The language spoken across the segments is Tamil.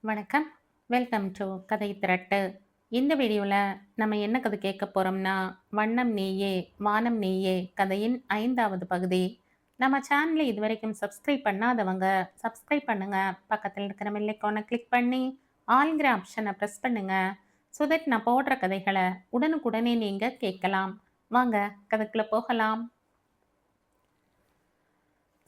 வணக்கம். வெல்கம் டு கதை திரட்டு. இந்த வீடியோவில் நம்ம என்ன கதை கேட்க போகிறோம்னா, வண்ணம் நீயே வானம் நீயே கதையின் 5வது பகுதி. நம்ம சேனலை இதுவரைக்கும் சப்ஸ்கிரைப் பண்ணாதவங்க சப்ஸ்கிரைப் பண்ணுங்க. பக்கத்தில் இருக்கிற பெல் ஐகானை கிளிக் பண்ணி ஆல்ங்கிற ஆப்ஷனை ப்ரெஸ் பண்ணுங்க. ஸோ தட் நான் போடுற கதைகளை உடனுக்குடனே நீங்கள் கேட்கலாம். வாங்க கதைக்குள்ள போகலாம்.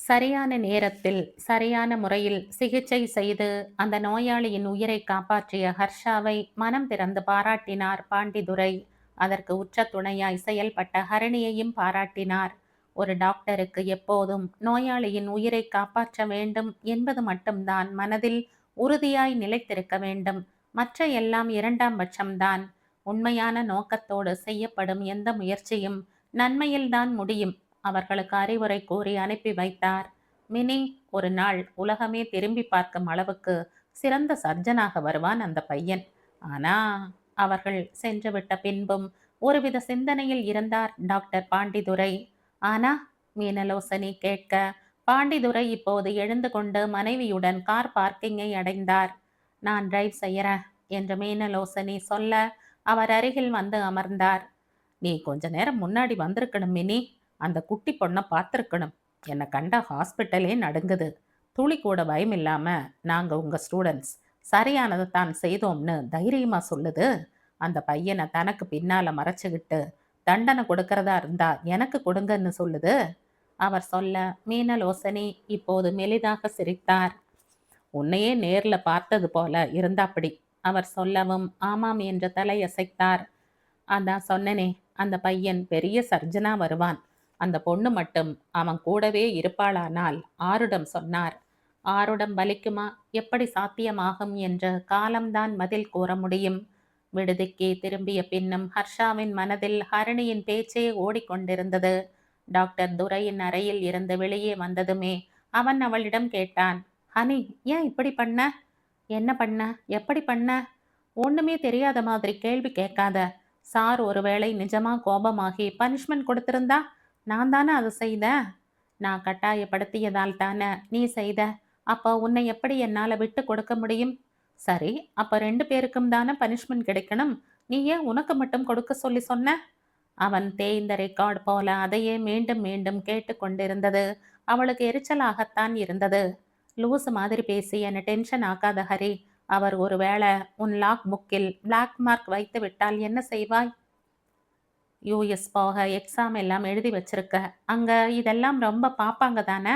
சரியான நேரத்தில் சரியான முறையில் சிகிச்சை செய்து அந்த நோயாளியின் உயிரை காப்பாற்றிய ஹர்ஷாவை மனம் திறந்து பாராட்டினார் பாண்டிதுரை. அதற்கு உற்ற துணையாய் செயல்பட்ட ஹரணியையும் பாராட்டினார். ஒரு டாக்டருக்கு எப்போதும் நோயாளியின் உயிரை காப்பாற்ற வேண்டும் என்பது மட்டும்தான் மனதில் உறுதியாய் நிலைத்திருக்க வேண்டும். மற்ற எல்லாம் இரண்டாம் பட்சம்தான். உண்மையான நோக்கத்தோடு செய்யப்படும் எந்த முயற்சியும் நன்மையில்தான் முடியும். அவர்களுக்கு அறிவுரை கூறி அனுப்பி வைத்தார். மினி, ஒரு நாள் உலகமே திரும்பி பார்க்கும் அளவுக்கு சிறந்த சர்ஜனாக வருவான் அந்த பையன். ஆனா, அவர்கள் சென்றுவிட்ட பின்பும் ஒருவித சிந்தனையில் இருந்தார் டாக்டர் பாண்டிதுரை. ஆனா, மீனலோசனி கேட்க, பாண்டிதுரை இப்போது எழுந்து கொண்டு மனைவியுடன் கார் பார்க்கிங்கை அடைந்தார். நான் டிரைவ் செய்யறேன் என்று மீனலோசனி சொல்ல அவர் அருகில் வந்து அமர்ந்தார். நீ கொஞ்ச நேரம் முன்னாடி வந்திருக்கணும் மினி. அந்த குட்டி பொண்ணை பார்த்துருக்கணும். என்னை கண்டா ஹாஸ்பிட்டலே நடுங்குது. துளி கூட பயம் இல்லாம நாங்க உங்க ஸ்டூடெண்ட்ஸ் சரியானதை தான் செய்தோம்னு தைரியமா சொல்லுது. அந்த பையனை தனக்கு பின்னால மறைச்சுக்கிட்டு தண்டனை கொடுக்கறதா இருந்தா எனக்கு கொடுங்கன்னு சொல்லுது. அவர் சொல்ல மீனலோசனி இப்போது மெலிதாக சிரித்தார். உன்னையே நேர்ல பார்த்தது போல இருந்தாப்படி அவர் சொல்லவும் ஆமாம் என்று தலையசைத்தார். அதான் சொன்னனே, அந்த பையன் பெரிய சர்ஜனா வருவான். அந்த பொண்ணு மட்டும் அவன் கூடவே இருப்பாளானால் ஆருடம் சொன்னார். ஆருடம் பலிக்குமா, எப்படி சாத்தியமாகும் என்று காலம்தான் பதில் கூற முடியும். விடுதிக்கு திரும்பிய பின்னும் ஹர்ஷாவின் மனதில் ஹரணியின் பேச்சே ஓடிக்கொண்டிருந்தது. டாக்டர் துரையின் அறையில் இருந்து வெளியே வந்ததுமே அவன் அவளிடம் கேட்டான். ஹனி, ஏன் இப்படி பண்ண? என்ன பண்ண? எப்படி பண்ண? ஒண்ணுமே தெரியாத மாதிரி கேள்வி கேட்காத. சார் ஒருவேளை நிஜமா கோபமாகி பனிஷ்மெண்ட் கொடுத்திருந்தா நான் தானே அதை செய்தேன். நான் கட்டாயப்படுத்தியதால் தானே நீ செய்த. அப்போ உன்னை எப்படி என்னால விட்டு கொடுக்க முடியும்? சரி, அப்ப 2 பேருக்கும் தானே பனிஷ்மெண்ட் கிடைக்கணும். நீ ஏன் உனக்கு மட்டும் கொடுக்க சொல்லி சொன்ன? அவன் தேய்ந்த ரெக்கார்ட் போல அதையே மீண்டும் மீண்டும் கேட்டுக்கொண்டிருந்தது. அவளுக்கு எரிச்சலாகத்தான் இருந்தது. லூசு மாதிரி பேசி என்னை டென்ஷன் ஆக்காத ஹரி. அவர் ஒருவேளை உன் லாக் புக்கில் பிளாக் மார்க் வைத்து விட்டால் என்ன செய்வாய்? யூஎஸ் போக எக்ஸாம் எல்லாம் எழுதி வச்சிருக்க. அங்க இதெல்லாம் ரொம்ப பாப்பாங்க தானே?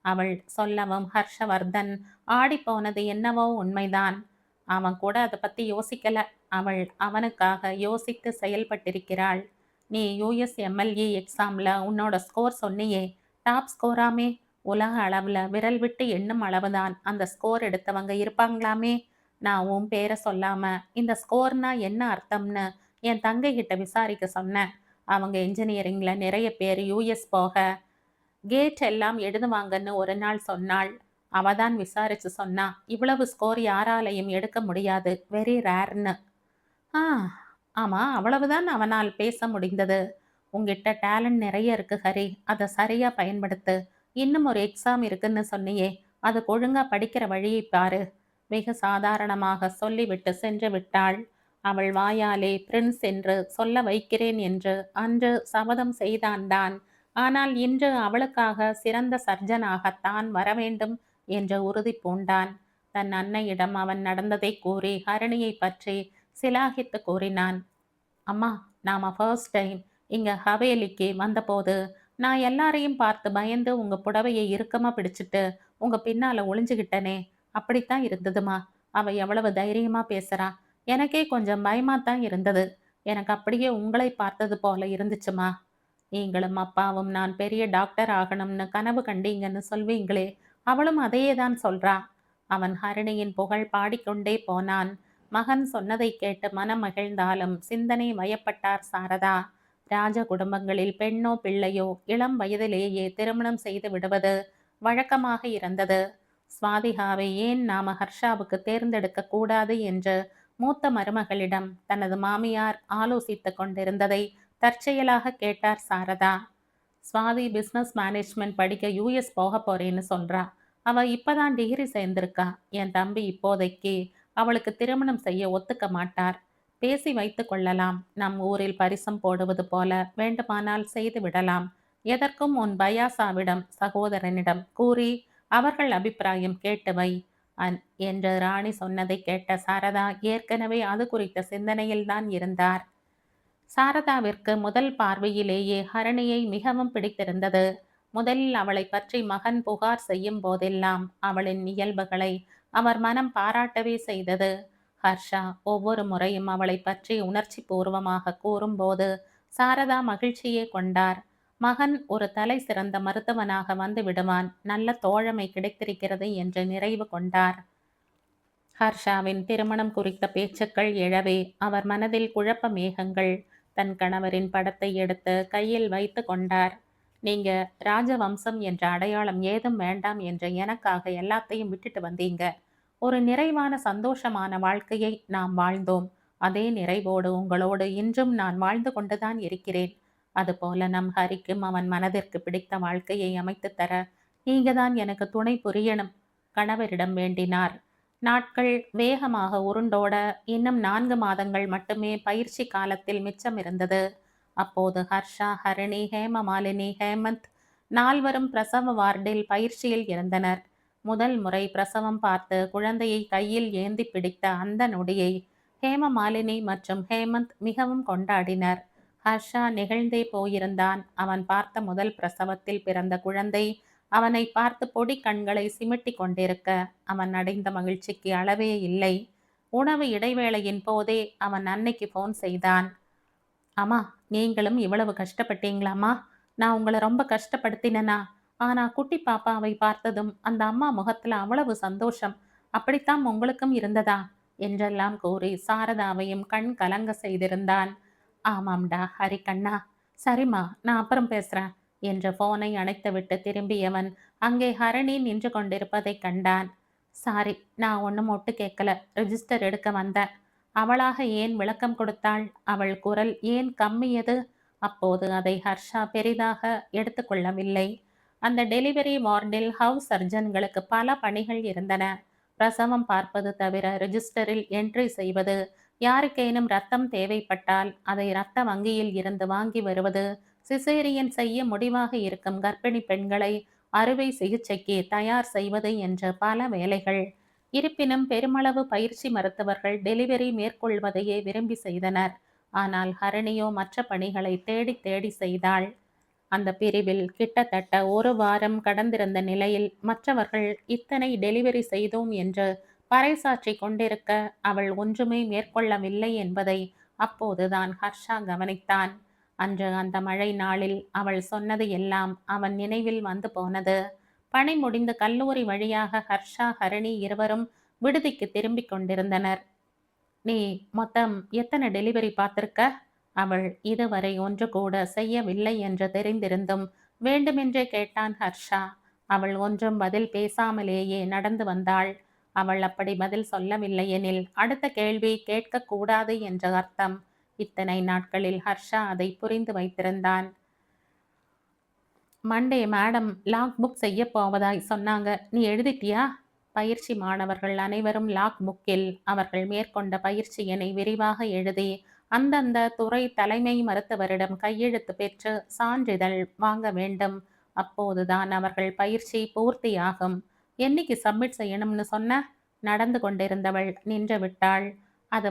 அவள் சொல்லவும் ஹர்ஷவர்தன் ஆடிப்போனது என்னவோ உண்மைதான். அவன் கூட அதை பத்தி யோசிக்கல. அவள் அவனுக்காக யோசித்து செயல்பட்டிருக்கிறாள். நீ யூஎஸ் எம்எல்ஏ எக்ஸாம்ல உன்னோட ஸ்கோர் சொன்னியே, டாப் ஸ்கோராமே. உலக அளவுல விரல் விட்டு எண்ணும் அளவுதான் அந்த ஸ்கோர் எடுத்தவங்க இருப்பாங்களாமே. நான் உன் பேரை சொல்லாம இந்த ஸ்கோர்னா என்ன அர்த்தம்னு என் தங்கை கிட்ட விசாரிக்க சொன்னேன். அவங்க இன்ஜினியரிங்ல நிறைய பேர் யூஎஸ் போக கேட் எல்லாம் எழுதுவாங்கன்னு ஒரு நாள் சொன்னாள். அவ தான் விசாரிச்சு சொன்னா, இவ்வளவு ஸ்கோர் யாராலையும் எடுக்க முடியாது, வெரி ரேர்னு. ஆ, ஆமா, அவ்வளவுதான் அவனால் பேச முடிந்தது. உங்கிட்ட டேலண்ட் நிறைய இருக்கு ஹரி, அதை சரியா பயன்படுத்து. இன்னும் ஒரு எக்ஸாம் இருக்குன்னு சொன்னியே, அது ஒழுங்கா படிக்கிற வழியை பாரு. மிக சாதாரணமாக சொல்லிவிட்டு சென்று விட்டாள். அவள் வாயாலே பிரின்ஸ் என்று சொல்ல வைக்கிறேன் என்று அன்று சபதம் செய்தான்தான். ஆனால் இன்று அவளுக்காக சிறந்த சர்ஜனாகத்தான் வரவேண்டும் என்ற உறுதி பூண்டான். தன் அன்னையிடம் அவன் நடந்ததை கூறி ஹரணியை பற்றி சிலாகித்து கூறினான். அம்மா, நாம ஃபர்ஸ்ட் டைம் இங்க ஹவேலிக்கு வந்தபோது நான் எல்லாரையும் பார்த்து பயந்து உங்க புடவையை இறுக்கமா பிடிச்சிட்டு உங்க பின்னால ஒளிஞ்சுகிட்டனே, அப்படித்தான் இருந்ததுமா. அவ எவ்வளவு தைரியமா பேசுறா. எனக்கே கொஞ்சம் பயமாத்தான் இருந்தது. எனக்கு அப்படியே உங்களை பார்த்தது போல இருந்துச்சுமா. நீங்களும் அப்பாவும் நான் பெரிய டாக்டர் ஆகணும்னு கனவு கண்டீங்கன்னு சொல்வீங்களே, அவளும் அதையே தான் சொல்றா. அவன் ஹரிணியின் புகழ் பாடிக்கொண்டே போனான். மகன் சொன்னதை கேட்டு மனம் மகிழ்ந்தாலும் சிந்தனை வயப்பட்டார் சாரதா. ராஜ குடும்பங்களில் பெண்ணோ பிள்ளையோ இளம் வயதிலேயே திருமணம் செய்து விடுவது வழக்கமாக இருந்தது. ஸ்வாதிகாவை ஏன் நாம ஹர்ஷாவுக்கு தேர்ந்தெடுக்க கூடாது என்று மூத்த மருமகளிடம் தனது மாமியார் ஆலோசித்துக் கொண்டிருந்ததை தற்செயலாக கேட்டார் சாரதா. ஸ்வாதி பிஸ்னஸ் மேனேஜ்மெண்ட் படிக்க யூஎஸ் போக போறேன்னு சொல்றா. அவ இப்பதான் டிகிரி சேர்ந்திருக்கா. என் தம்பி இப்போதைக்கு அவளுக்கு திருமணம் செய்ய ஒத்துக்க மாட்டார். பேசி வைத்துக் கொள்ளலாம். நம் ஊரில் பரிசம் போடுவது போல வேண்டுமானால் செய்து விடலாம். எதற்கும் உன் பயாசாவிடம் சகோதரனிடம் கூறி அவர்கள் அபிப்பிராயம் கேட்டு வை என்று ராணி சொன்னதை கேட்ட சாரதா ஏற்கனவே அது குறித்த சிந்தனையில்தான் இருந்தார். சாரதாவிற்கு முதல் பார்வையிலேயே ஹரணியை மிகவும் பிடித்திருந்தது. முதலில் அவளை பற்றி மகன் புகார் செய்யும் போதெல்லாம் அவளின் இயல்புகளை அவர் மனம் பாராட்டவே செய்தது. ஹர்ஷா ஒவ்வொரு முறையும் அவளை பற்றி உணர்ச்சி பூர்வமாக கூறும்போது சாரதா மகிழ்ச்சியே கொண்டார். மகன் ஒரு தலை சிறந்த மருத்துவனாக வந்து விடுவான், நல்ல தோழமை கிடைத்திருக்கிறது என்று நிறைவு கொண்டார். ஹர்ஷாவின் திருமணம் குறித்த பேச்சுக்கள் எழவே அவர் மனதில் குழப்ப மேகங்கள். தன் கணவரின் படத்தை எடுத்து கையில் வைத்து கொண்டார். நீங்க ராஜவம்சம் என்ற அடையாளம் ஏதும் வேண்டாம் என்று எனக்காக எல்லாத்தையும் விட்டுட்டு வந்தீங்க. ஒரு நிறைவான சந்தோஷமான வாழ்க்கையை நாம் வாழ்ந்தோம். அதே நிறைவோடு உங்களோடு இன்றும் நான் வாழ்ந்து கொண்டுதான் இருக்கிறேன். அதுபோல நம் ஹரிக்கும் அவன் மனதிற்கு பிடித்த வாழ்க்கையை அமைத்து தர நீங்க தான் எனக்கு துணை புரியணும், கணவரிடம் வேண்டினார். நாட்கள் வேகமாக உருண்டோட இன்னும் 4 மாதங்கள் மட்டுமே பயிற்சி காலத்தில் மிச்சம் இருந்தது. அப்போது ஹர்ஷா, ஹரிணி, ஹேமமாலினி, ஹேமந்த் 4வரும் பிரசவ வார்டில் பயிற்சியில் இருந்தனர். முதல் முறை பிரசவம் பார்த்து குழந்தையை கையில் ஏந்தி பிடித்த அந்த நொடியை ஹேமமாலினி மற்றும் ஹேமந்த் மிகவும் கொண்டாடினர். ஹர்ஷா நெகிழ்ந்தே போயிருந்தான். அவன் பார்த்த முதல் பிரசவத்தில் பிறந்த குழந்தை அவனை பார்த்து பொடி கண்களை சிமிட்டி கொண்டிருக்க அவன் அடைந்த மகிழ்ச்சிக்கு அளவே இல்லை. உணவு இடைவேளையின் போதே அவன் அன்னைக்கு போன் செய்தான். அம்மா, நீங்களும் இவ்வளவு கஷ்டப்பட்டீங்களாம்மா? நான் உங்களை ரொம்ப கஷ்டப்படுத்தினனா? ஆனா குட்டி பாப்பாவை பார்த்ததும் அந்த அம்மா முகத்துல அவ்வளவு சந்தோஷம். அப்படித்தான் உங்களுக்கும் இருந்ததா என்றெல்லாம் கூறி சாரதாவையும் கண் கலங்க செய்திருந்தான். ஆமாம்டா ஹரிகண்ணா. சரிம்மா, நான் அப்புறம் பேசுறேன் என்று போனை அணைத்துவிட்டு திரும்பியவன் அங்கே ஹரணி நின்று கொண்டிருப்பதை கண்டான். சாரி, நான் ஒன்றும் ஒட்டு கேட்கல, ரிஜிஸ்டர் எடுக்க வந்தேன். அவளாக ஏன் விளக்கம் கொடுத்தாள்? அவள் குரல் ஏன் கம்மியது? அப்போது அதை ஹர்ஷா பெரிதாக எடுத்துக்கொள்ளவில்லை. அந்த டெலிவரி வார்டில் ஹவுஸ் சர்ஜன்களுக்கு பல பணிகள் இருந்தன. பிரசவம் பார்ப்பது தவிர ரிஜிஸ்டரில் என்ட்ரி செய்வது, யாருக்கேனும் ரத்தம் தேவைப்பட்டால் அதை இரத்த வங்கியில் இருந்து வாங்கி வருவது, சிசேரியன் செய்ய முடிவாக இருக்கும் கர்ப்பிணி பெண்களை அறுவை சிகிச்சைக்கு தயார் செய்வது என்ற பல வேலைகள். இருப்பினும் பெருமளவு பயிற்சி மருத்துவர்கள் டெலிவரி மேற்கொள்வதையே விரும்பி செய்தனர். ஆனால் ஹரணியோ மற்ற பணிகளை தேடி தேடி செய்தாள். அந்த பிரிவில் கிட்டத்தட்ட 1 வாரம் கடந்திருந்த நிலையில் மற்றவர்கள் இத்தனை டெலிவரி செய்தோம் என்று பறைசாற்றி கொண்டிருக்க அவள் ஒன்றுமே மேற்கொள்ளவில்லை என்பதை அப்போதுதான் ஹர்ஷா கவனித்தான். அன்று அந்த மழை நாளில் அவள் சொன்னது எல்லாம் அவன் நினைவில் வந்து போனது. பணி முடிந்து கல்லூரி வழியாக ஹர்ஷா, ஹரிணி இருவரும் விடுதிக்கு திரும்பிக் கொண்டிருந்தனர். நீ மொத்தம் எத்தனை டெலிவரி பார்த்திருக்க? அவள் இதுவரை ஒன்று கூட செய்யவில்லை என்று தெரிந்திருந்தும் வேண்டுமென்றே கேட்டான் ஹர்ஷா. அவள் ஒன்றும் பதில் பேசாமலேயே நடந்து வந்தாள். அவள் அப்படி பதில் சொல்லவில்லை எனில் அடுத்த கேள்வி கேட்கக்கூடாது என்ற அர்த்தம். இத்தனை நாட்களில் ஹர்ஷா அதை புரிந்து வைத்திருந்தான். மண்டே மேடம் லாக் புக் செய்ய போவதாய் சொன்னாங்க, நீ எழுதிட்டியா? பயிற்சி மாணவர்கள் அனைவரும் லாக் புக்கில் அவர்கள் மேற்கொண்ட பயிற்சியினை விரிவாக எழுதி அந்தந்த துறை தலைமை மருத்துவரிடம் கையெழுத்து பெற்று சான்றிதழ் வாங்க வேண்டும். அப்போதுதான் அவர்கள் பயிற்சி பூர்த்தியாகும். என்னைக்கு சப்மிட் செய்யணும்னு சொன்ன? நடந்து கொண்டிருந்தவள் நின்று விட்டாள். அது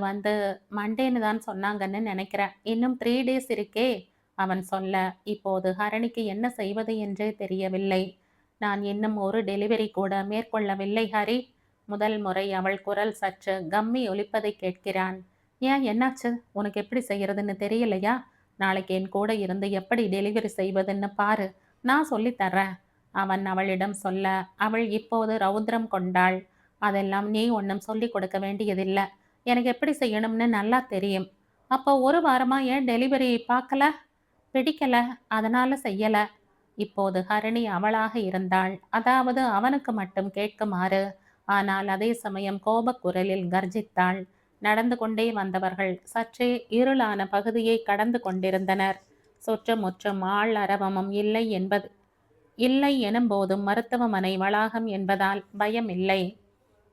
மண்டேன்னு தான் சொன்னாங்கன்னு நினைக்கிறேன். இன்னும் 3 டேஸ் இருக்கே அவன் சொல்ல, இப்போது ஹரணிக்கு என்ன செய்வது என்றே தெரியவில்லை. நான் இன்னும் ஒரு டெலிவரி கூட மேற்கொள்ளவில்லை ஹரி. முதல் முறை அவள் குரல் சற்று கம்மி ஒலிப்பதை கேட்கிறான். ஏன், என்னாச்சு? உனக்கு எப்படி செய்யறதுன்னு தெரியலையா? நாளைக்கு என் கூட இருந்து எப்படி டெலிவரி செய்வதுன்னு பாரு, நான் சொல்லித்தர்றேன் அவன் அவளிடம் சொல்ல, அவள் இப்போது ரௌத்ரம் கொண்டாள். அதெல்லாம் நீ ஒன்றும் சொல்லி கொடுக்க வேண்டியதில்லை, எனக்கு எப்படி செய்யணும்னு நல்லா தெரியும். அப்போ 1 வாரமா ஏன் டெலிவரி பார்க்கல? பிடிக்கல, அதனால செய்யல. இப்போது ஹரிணி அவளாக இருந்தாள். அதாவது அவனுக்கு மட்டும் கேட்குமாறு. ஆனால் அதே சமயம் கோபக்குரலில் கர்ஜித்தாள். நடந்து கொண்டே வந்தவர்கள் சற்றே இருளான பகுதியை கடந்து கொண்டிருந்தனர். சுற்றுமுற்றும் ஆள் அரவமும் இல்லை எனும் போதும் மருத்துவமனை வளாகம் என்பதால் பயம் இல்லை.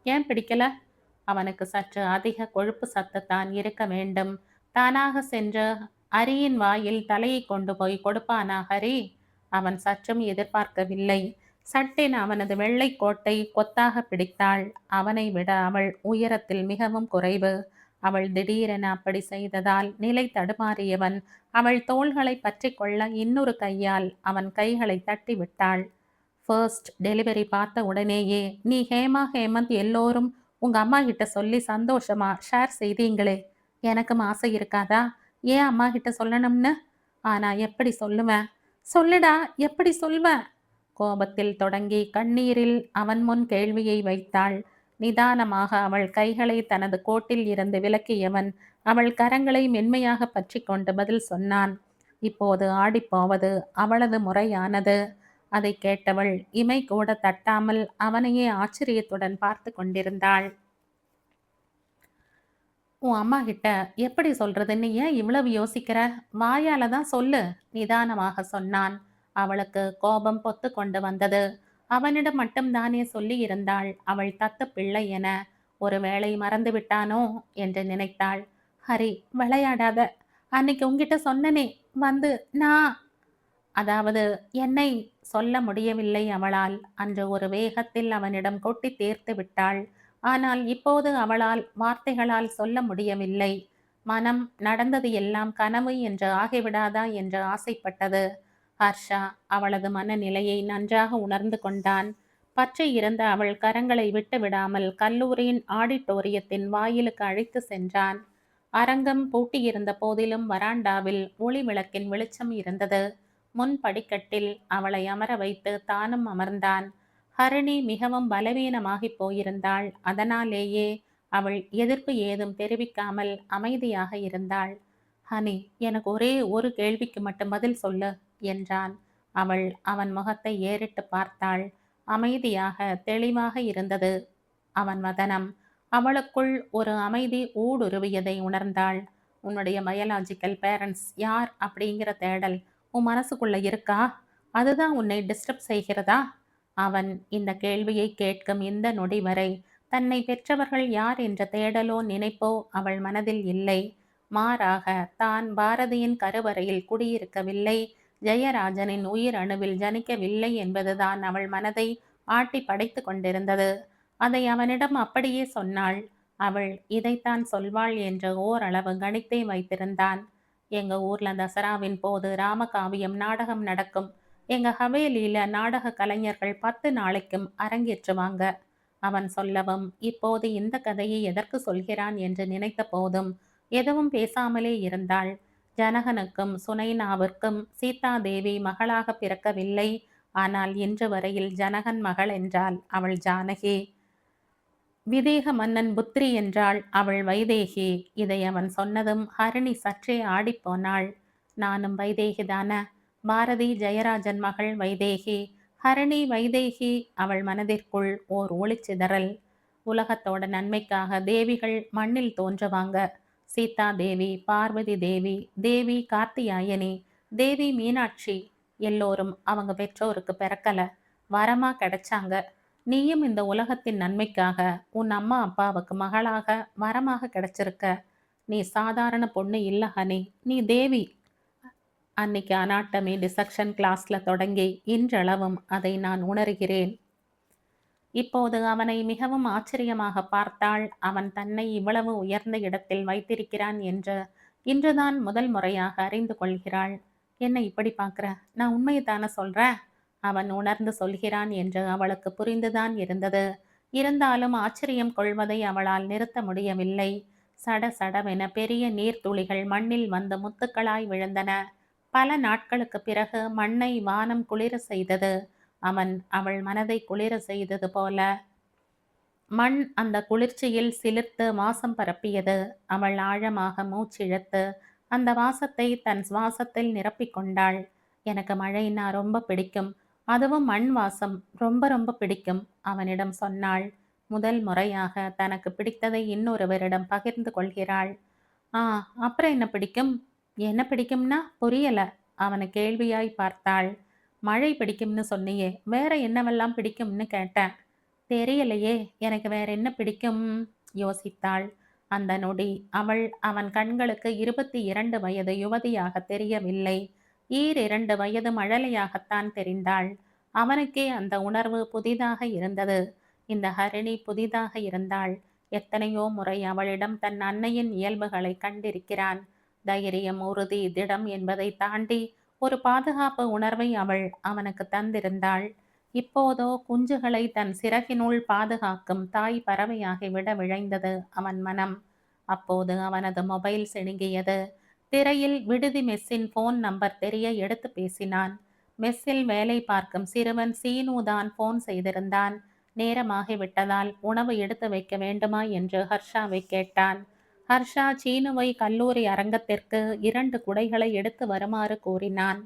ஏன் பிடிக்கல? அவனுக்கு சற்று அதிக கொழுப்பு சத்துத்தான் இருக்க வேண்டும். தானாக சென்று ஹரியின் வாயில் தலையை கொண்டு போய் கொடுப்பானா ஹரி? அவன் சற்றும் எதிர்பார்க்கவில்லை. சட்டென அவனது வெள்ளை கோட்டை கொத்தாக பிடித்தாள். அவனை விட அவள் உயரத்தில் மிகவும் குறைவு. அவள் திடீரென அப்படி செய்ததால் நிலை தடுமாறியவன் அவள் தோள்களை பற்றி கொள்ள இன்னொரு கையால் அவன் கைகளை தட்டி விட்டாள். ஃபர்ஸ்ட் டெலிவரி பார்த்த உடனேயே நீ ஹேமா ஹேமந்த் எல்லோரும் உங்க அம்மா கிட்ட சொல்லி சந்தோஷமா ஷேர் செய்தீங்களே, எனக்கும் ஆசை இருக்காதா? ஏன் அம்மா கிட்ட சொல்லணும்னு? ஆனா எப்படி சொல்லுவேன்? சொல்லுடா, எப்படி சொல்வேன்? கோபத்தில் தொடங்கி கண்ணீரில் அவன் முன் கேள்வியை வைத்தாள். நிதானமாக அவள் கைகளை தனது கோட்டில் இருந்து விலக்கியவன் அவள் கரங்களை மென்மையாக பற்றி கொண்டு பதில் சொன்னான். இப்போது ஆடிப்போவது அவளது முறையானது. அதை கேட்டவள் இமை கூட தட்டாமல் அவனையே ஆச்சரியத்துடன் பார்த்து கொண்டிருந்தாள். உன் அம்மா கிட்ட எப்படி சொல்றதுன்னு ஏன் இவ்வளவு யோசிக்கிற? வாயால தான் சொல்லு, நிதானமாக சொன்னான். அவளுக்கு கோபம் பொத்து கொண்டு வந்தது. அவனிடம் மட்டும் தானே சொல்லி இருந்தாள் அவள் தத்து பிள்ளை என. ஒருவேளை மறந்து விட்டானோ என்று நினைத்தாள். ஹரி, விளையாடாத. அன்னைக்கு உன்கிட்ட சொன்னனே, வந்து நான் அதாவது என்னை சொல்ல முடியவில்லை அவளால். அன்று ஒரு வேகத்தில் அவனிடம் கொட்டி தீர்த்து விட்டாள். ஆனால் இப்போது அவளால் வார்த்தைகளால் சொல்ல முடியவில்லை. மனம் நடந்தது எல்லாம் கனவு என்று ஆகிவிடாதா என்று ஆசைப்பட்டது. ஹர்ஷா அவளது மனநிலையை நன்றாக உணர்ந்து கொண்டான். பற்றி இருந்த அவள் கரங்களை விட்டு விடாமல் கல்லூரியின் ஆடிட்டோரியத்தின் வாயிலுக்கு அழைத்து சென்றான். அரங்கம் பூட்டியிருந்த போதிலும் வராண்டாவில் ஒளி விளக்கின் வெளிச்சம் இருந்தது. முன் படிக்கட்டில் அவளை அமர வைத்து தானும் அமர்ந்தான். ஹரிணி மிகவும் பலவீனமாகி போயிருந்தாள். அதனாலேயே அவள் எதிர்ப்பு ஏதும் தெரிவிக்காமல் அமைதியாக இருந்தாள். ஹனி, எனக்கு ஒரே ஒரு கேள்விக்கு மட்டும் பதில் சொல்லு என்றான். அவள் அவன் முகத்தை ஏறிட்டு பார்த்தாள். அமைதியாக தெளிவாக இருந்தது அவன் வதனம். அவளுக்குள் ஒரு அமைதி ஊடுருவியதை உணர்ந்தாள். உன்னுடைய பயாலாஜிக்கல் பேரண்ட்ஸ் யார் அப்படிங்கிற தேடல் உன் மனசுக்குள்ள இருக்கா? அதுதான் உன்னை டிஸ்டர்ப் செய்கிறதா? அவன் இந்த கேள்வியை கேட்கும் இந்த நொடி வரை தன்னை பெற்றவர்கள் யார் என்ற தேடலோ நினைப்போ அவள் மனதில் இல்லை. மாறாக தான் பாரதியின் கருவறையில் குடியிருக்கவில்லை, ஜெயராஜனின் உயிர் அணுவில் ஜனிக்கவில்லை என்பதுதான் அவள் மனதை ஆட்டி படைத்து கொண்டிருந்தது. அதை அவனிடம் அப்படியே சொன்னாள். அவள் இதைத்தான் சொல்வாள் என்று ஓரளவு கணித்தே வைத்திருந்தான். எங்க ஊர்ல தசராவின் போது ராமகாவியம் நாடகம் நடக்கும். எங்க ஹவேலியில நாடக கலைஞர்கள் 10 நாளைக்கும் அரங்கேற்றுவாங்க. அவன் சொல்லவும் இப்போது இந்த கதையை எதற்கு சொல்கிறான் என்று நினைத்த போதும் எதுவும் பேசாமலே இருந்தாள். ஜனகனுக்கும் சுனைனாவிற்கும் சீதாதேவி மகளாக பிறக்கவில்லை. ஆனால் இன்று வரையில் ஜனகன் மகள் என்றால் அவள் ஜானகி. விதேக மன்னன் புத்திரி என்றாள் அவள் வைதேகி. இதை அவன் சொன்னதும் ஹரிணி சற்றே ஆடிப்போனாள். நானும் வைதேகிதான? பாரதி ஜெயராஜன் மகள் வைதேகி. ஹரிணி வைதேகி. அவள் மனதிற்குள் ஓர் ஒளிச்சிதறல். உலகத்தோட நன்மைக்காக தேவிகள் மண்ணில் தோன்றுவாங்க. சீதா தேவி, பார்வதி தேவி, தேவி கார்த்தியாயனி, தேவி மீனாட்சி எல்லோரும் அவங்க பெற்றோருக்கு பிறக்கல, வரமா கிடைச்சாங்க. நீயும் இந்த உலகத்தின் நன்மைக்காக உன் அம்மா அப்பாவுக்கு மகளாக வரமாக கிடைச்சிருக்க. நீ சாதாரண பொண்ணு இல்ல ஹனி, நீ தேவி. அன்னைக்கு அனாட்டமி டிசெக்ஷன் கிளாஸ்ல தொடங்கி இன்றளவும் அதை நான் உணர்கிறேன். இப்போது அவனை மிகவும் ஆச்சரியமாக பார்த்தாள். அவன் தன்னை இவ்வளவு உயர்ந்த இடத்தில் வைத்திருக்கிறான் என்று இன்றுதான் முதல் முறையாக அறிந்து கொள்கிறாள். என்ன இப்படி பார்க்குற? நான் உண்மையை தானே சொல்கிறேன். அவன் உணர்ந்து சொல்கிறான் என்று அவளுக்கு புரிந்துதான் இருந்தது. இருந்தாலும் ஆச்சரியம் கொள்வதை அவளால் நிறுத்த முடியவில்லை. சட சடவென பெரிய நீர்த்துளிகள் மண்ணில் வந்து முத்துக்களாய் விழுந்தன. பல நாட்களுக்கு பிறகு மண்ணை வானம் குளிர செய்தது. அவன் அவள் மனதை குளிர செய்தது போல. மண் அந்த குளிர்ச்சியில் சிலிர்த்து வாசம் பரப்பியது. அவள் ஆழமாக மூச்சிழுத்து அந்த வாசத்தை தன் சுவாசத்தில் நிரப்பிக்கொண்டாள். எனக்கு மழைன்னா ரொம்ப பிடிக்கும், அதுவும் மண் வாசம் ரொம்ப ரொம்ப பிடிக்கும் அவனிடம் சொன்னாள். முதல் முறையாக தனக்கு பிடித்ததை இன்னொருவரிடம் பகிர்ந்து கொள்கிறாள். அப்புறம் என்ன பிடிக்கும்? என்ன பிடிக்கும்னா புரியல. அவனை கேள்வியாய் பார்த்தாள். மழை பிடிக்கும்னு சொன்னியே, வேற என்னவெல்லாம் பிடிக்கும்னு கேட்டேன். தெரியலையே, எனக்கு வேற என்ன பிடிக்கும்? யோசித்தாள். அந்த நொடி அவன் கண்களுக்கு 22 வயது யுவதியாக தெரியவில்லை. 2 வயது மழலையாகத்தான் தெரிந்தாள். அவனுக்கே அந்த உணர்வு புதிதாக இருந்தது. இந்த ஹரிணி புதிதாக இருந்தாள். எத்தனையோ முறை அவளிடம் தன் அன்னையின் இயல்புகளை கண்டிருக்கிறான். தைரியம், உறுதி, திடம் என்பதை தாண்டி ஒரு பாதுகாப்பு உணர்வை அவள் அவனுக்கு தந்திருந்தாள். இப்போதோ குஞ்சுகளை தன் சிறகினுள் பாதுகாக்கும் தாய் பறவையாகி விட விழைந்தது அவன் மனம். அப்போது அவனது மொபைல் சிணுங்கியது. திரையில் விடுதி மெஸ்ஸின் போன் நம்பர் தெரிய எடுத்து பேசினான். மெஸ்ஸில் வேலை பார்க்கும் சிறுவன் சீனுதான் போன் செய்திருந்தான். நேரமாகிவிட்டதால் உணவு எடுத்து வைக்க வேண்டுமா என்று ஹர்ஷாவை கேட்டான். ஹர்ஷா சீனுவை கல்லூரி அரங்கத்திற்கு 2 குடைகளை எடுத்து வருமாறு கூறினான்.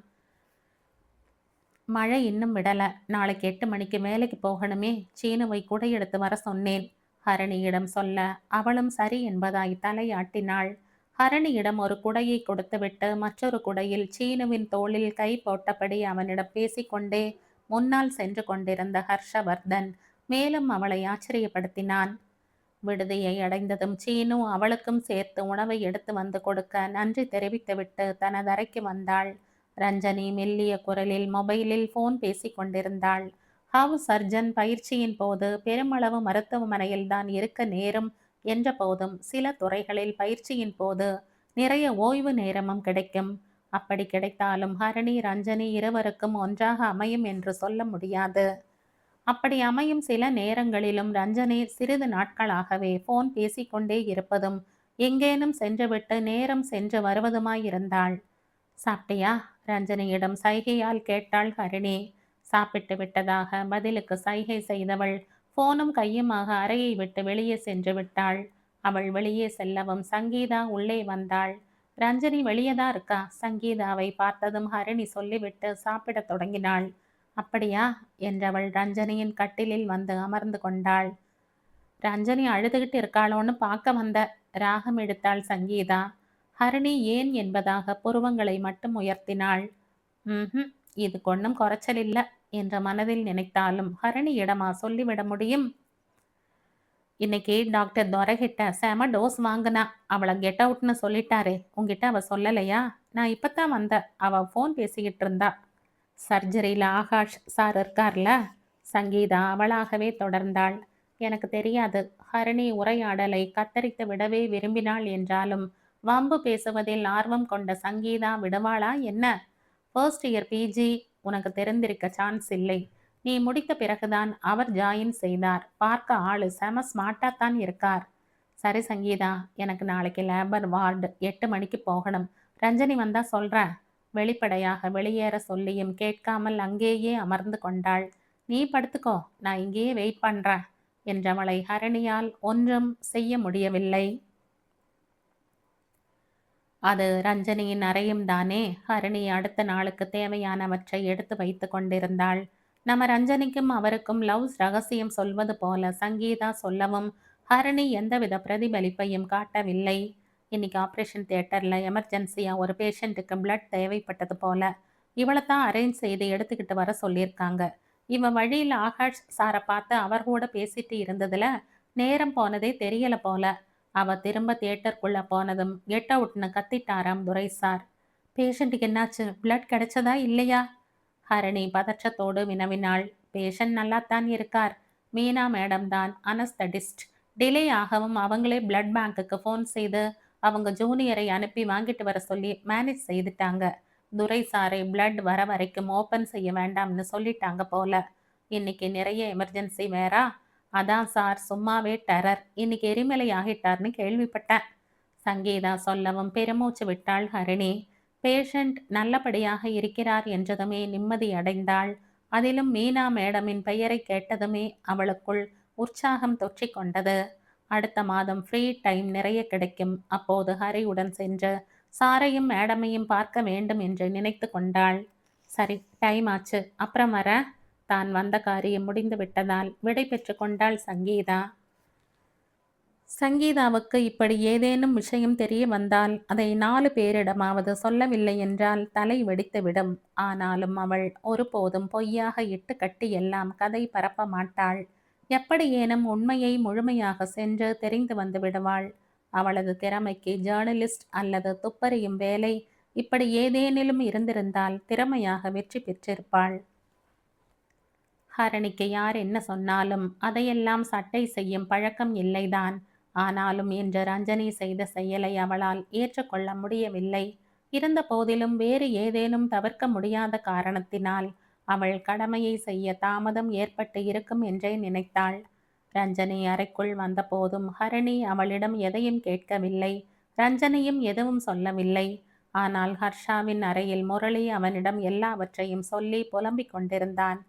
மழை இன்னும் விடல. நாளைக்கு 8 மணிக்கு வேலைக்கு போகணுமே. சீனுவை குடை எடுத்து வர சொன்னேன். ஹரணியிடம் சொல்ல அவளும் சரி என்பதாய் தலையாட்டினாள். ஹரணியிடம் ஒரு குடையை கொடுத்துவிட்டு மற்றொரு குடையில் சீனுவின் தோளில் கை போட்டபடி அவனிடம் பேசிக்கொண்டே முன்னால் சென்று கொண்டிருந்த ஹர்ஷவர்தன் மேலும் அவளை ஆச்சரியப்படுத்தினான். விடுதியை அடைந்ததும் சீனு அவளுக்கும் சேர்த்து உணவை எடுத்து வந்து கொடுக்க நன்றி தெரிவித்துவிட்டு தனது அறைக்கு வந்தாள். ரஞ்சனி மெல்லிய குரலில் மொபைலில் போன் பேசி கொண்டிருந்தாள். ஹவுஸ் சர்ஜன் பயிற்சியின் போது பெருமளவு மருத்துவமனையில் தான் இருக்க நேரும் என்ற போதும் சில துறைகளில் பயிற்சியின் போது நிறைய ஓய்வு நேரமும் கிடைக்கும். அப்படி கிடைத்தாலும் ஹரணி ரஞ்சனி இருவருக்கும் ஒன்றாக அமையும் என்று சொல்ல முடியாது. அப்படி அமையும் சில நேரங்களிலும் ரஞ்சனி சிறிது நாட்களாகவே போன் பேசிக்கொண்டே இருப்பதும் எங்கேனும் சென்றுவிட்டு நேரம் சென்று வருவதுமாயிருந்தாள். சாப்பிட்டியா? ரஞ்சனியிடம் சைகையால் கேட்டாள் ஹரிணி. சாப்பிட்டு விட்டதாக பதிலுக்கு சைகை செய்தவள் போனும் கையுமாக அறையை விட்டு வெளியே சென்று விட்டாள். அவள் வெளியே செல்லவும் சங்கீதா உள்ளே வந்தாள். ரஞ்சனி வெளியேதான் இருக்கா. சங்கீதாவை பார்த்ததும் ஹரிணி சொல்லிவிட்டு சாப்பிடத் தொடங்கினாள். அப்படியா என்றவள் ரஞ்சனியின் கட்டிலில் வந்து அமர்ந்து கொண்டாள். ரஞ்சனி அழுதுகிட்டு இருக்காளோன்னு பார்க்க வந்த. ராகம் எடுத்தாள் சங்கீதா. ஹரிணி ஏன் என்பதாக புருவங்களை மட்டும் உயர்த்தினாள். இது கொன்னும் குறைச்சல் இல்ல என்ற மனதில் நினைத்தாலும் ஹரிணியிடமா சொல்லிவிட முடியும்? இன்னைக்கு டாக்டர் துரைகிட்ட செம டோஸ் வாங்கினா. அவளை கெட் அவுட்னு சொல்லிட்டாரே. உங்ககிட்ட அவ சொல்லலையா? நான் இப்பத்தான் வந்த. அவ போன் பேசிக்கிட்டு இருந்தா. சர்ஜரியில் ஆகாஷ் சார் இருக்கார்ல? சங்கீதா அவளாகவே தொடர்ந்தாள். எனக்கு தெரியாது. ஹரிணி உரையாடலை கத்தரித்து விடவே விரும்பினாள் என்றாலும் வம்பு பேசுவதில் ஆர்வம் கொண்ட சங்கீதா விடுவாளா என்ன? ஃபர்ஸ்ட் இயர் பிஜி உனக்கு தெரிந்திருக்க சான்ஸ் இல்லை. நீ முடித்த பிறகுதான் அவர் ஜாயின் செய்தார். பார்க்க ஆளு செம ஸ்மார்ட்டாத்தான் இருக்கார். சரி சங்கீதா, எனக்கு நாளைக்கு லேபர் வார்டு 8 மணிக்கு போகணும். ரஞ்சனி வந்தா சொல்கிறேன். வெளிப்படையாக வெளியேற சொல்லியும் கேட்காமல் அங்கேயே அமர்ந்து கொண்டாள். நீ படுத்துக்கோ, நான் இங்கேயே வெயிட் பண்ணுறேன் என்றவளை ஹரணியால் ஒன்றும் செய்ய முடியவில்லை. அது ரஞ்சனியின் அறையும் தானே. ஹரிணி அடுத்த நாளுக்கு தேவையானவற்றை எடுத்து வைத்து கொண்டிருந்தாள். நம்ம ரஞ்சனிக்கும் அவருக்கும் லவ்ஸ் ரகசியம் சொல்வது போல சங்கீதா சொல்லவும் ஹரிணி எந்தவித பிரதிபலிப்பையும் காட்டவில்லை. இன்னைக்கு ஆப்ரேஷன் தியேட்டரில் எமர்ஜென்சியாக ஒரு பேஷண்ட்டுக்கு பிளட் தேவைப்பட்டது போல. இவளைத்தான் அரேஞ்ச் செய்து எடுத்துக்கிட்டு வர சொல்லியிருக்காங்க. இவன் வழியில் ஆகாஷ் சாரை பார்த்து அவர் கூட பேசிட்டு இருந்ததுல நேரம் போனதே தெரியல போல. அவ திரும்ப தியேட்டருக்குள்ள போனதும் கெட் அவுட்னு கத்திட்டாராம் துரை சார். பேஷண்ட்டுக்கு என்னாச்சு? பிளட் கிடைச்சதா இல்லையா? ஹரணி பதற்றத்தோடு வினவினாள். பேஷண்ட் நல்லாத்தான் இருக்கார். மீனா மேடம் தான் அனஸ்தடிஸ்ட். டிலே ஆகவும் அவங்களே பிளட் பேங்க்குக்கு ஃபோன் செய்து அவங்க ஜூனியரை அனுப்பி வாங்கிட்டு வர சொல்லி மேனேஜ் செய்துட்டாங்க. துரை சாரை பிளட் வர வரைக்கும் ஓப்பன் செய்ய வேண்டாம்னு சொல்லிட்டாங்க போல. இன்னைக்கு நிறைய எமர்ஜென்சி வேறா? அதான் சார் சும்மாவே டெரர். இன்னைக்கு எரிமலை ஆகிட்டார்னு கேள்விப்பட்டேன். சங்கீதா சொல்லவும் பெருமூச்சு விட்டாள் ஹரிணி. பேஷண்ட் நல்லபடியாக இருக்கிறார் என்றதுமே நிம்மதி அடைந்தாள். அதிலும் மீனா மேடமின் பெயரை கேட்டதுமே அவளுக்குள் உற்சாகம் தொற்றிக் கொண்டது. அடுத்த மாதம் ஃப்ரீ டைம் நிறைய கிடைக்கும். அப்போது ஹரியுடன் சென்று சாரையும் மேடமையும் பார்க்க வேண்டும் என்று நினைத்து கொண்டாள். சரி, டைம் ஆச்சு, அப்புறம் வர. தான் வந்த காரியம் முடிந்து விட்டதால் விடை பெற்று கொண்டாள் சங்கீதா. சங்கீதாவுக்கு இப்படி ஏதேனும் விஷயம் தெரிய வந்தால் அதை 4 பேரிடமாவது சொல்லவில்லை என்றால் தலை வெடித்துவிடும். ஆனாலும் அவள் ஒருபோதும் பொய்யாக இட்டு கட்டி எல்லாம் கதை பரப்ப மாட்டாள். எப்படியேனும் உண்மையை முழுமையாக சென்று தெரிந்து வந்து விடுவாள். அவளது திறமைக்கு ஜேர்னலிஸ்ட் அல்லது துப்பறியும் வேலை இப்படி ஏதேனிலும் இருந்திருந்தால் திறமையாக வெற்றி பெற்றிருப்பாள். ஹரணிக்கு யார் என்ன சொன்னாலும் அதையெல்லாம் சட்டை செய்யும் பழக்கம் இல்லைதான். ஆனாலும் இன்று ரஞ்சனி செய்த செயலை அவளால் ஏற்றுக்கொள்ள முடியவில்லை. இருந்த போதிலும் வேறு ஏதேனும் தவிர்க்க முடியாத காரணத்தினால் அவள் கடமையை செய்ய தாமதம் ஏற்பட்டு இருக்கும் என்றே நினைத்தாள். ரஞ்சனி அறைக்குள் வந்தபோதும் ஹரணி அவளிடம் எதையும் கேட்கவில்லை. ரஞ்சனியும் எதுவும் சொல்லவில்லை. ஆனால் ஹர்ஷாவின் அறையில் முரளி அவனிடம் எல்லாவற்றையும் சொல்லி புலம்பிக் கொண்டிருந்தான்.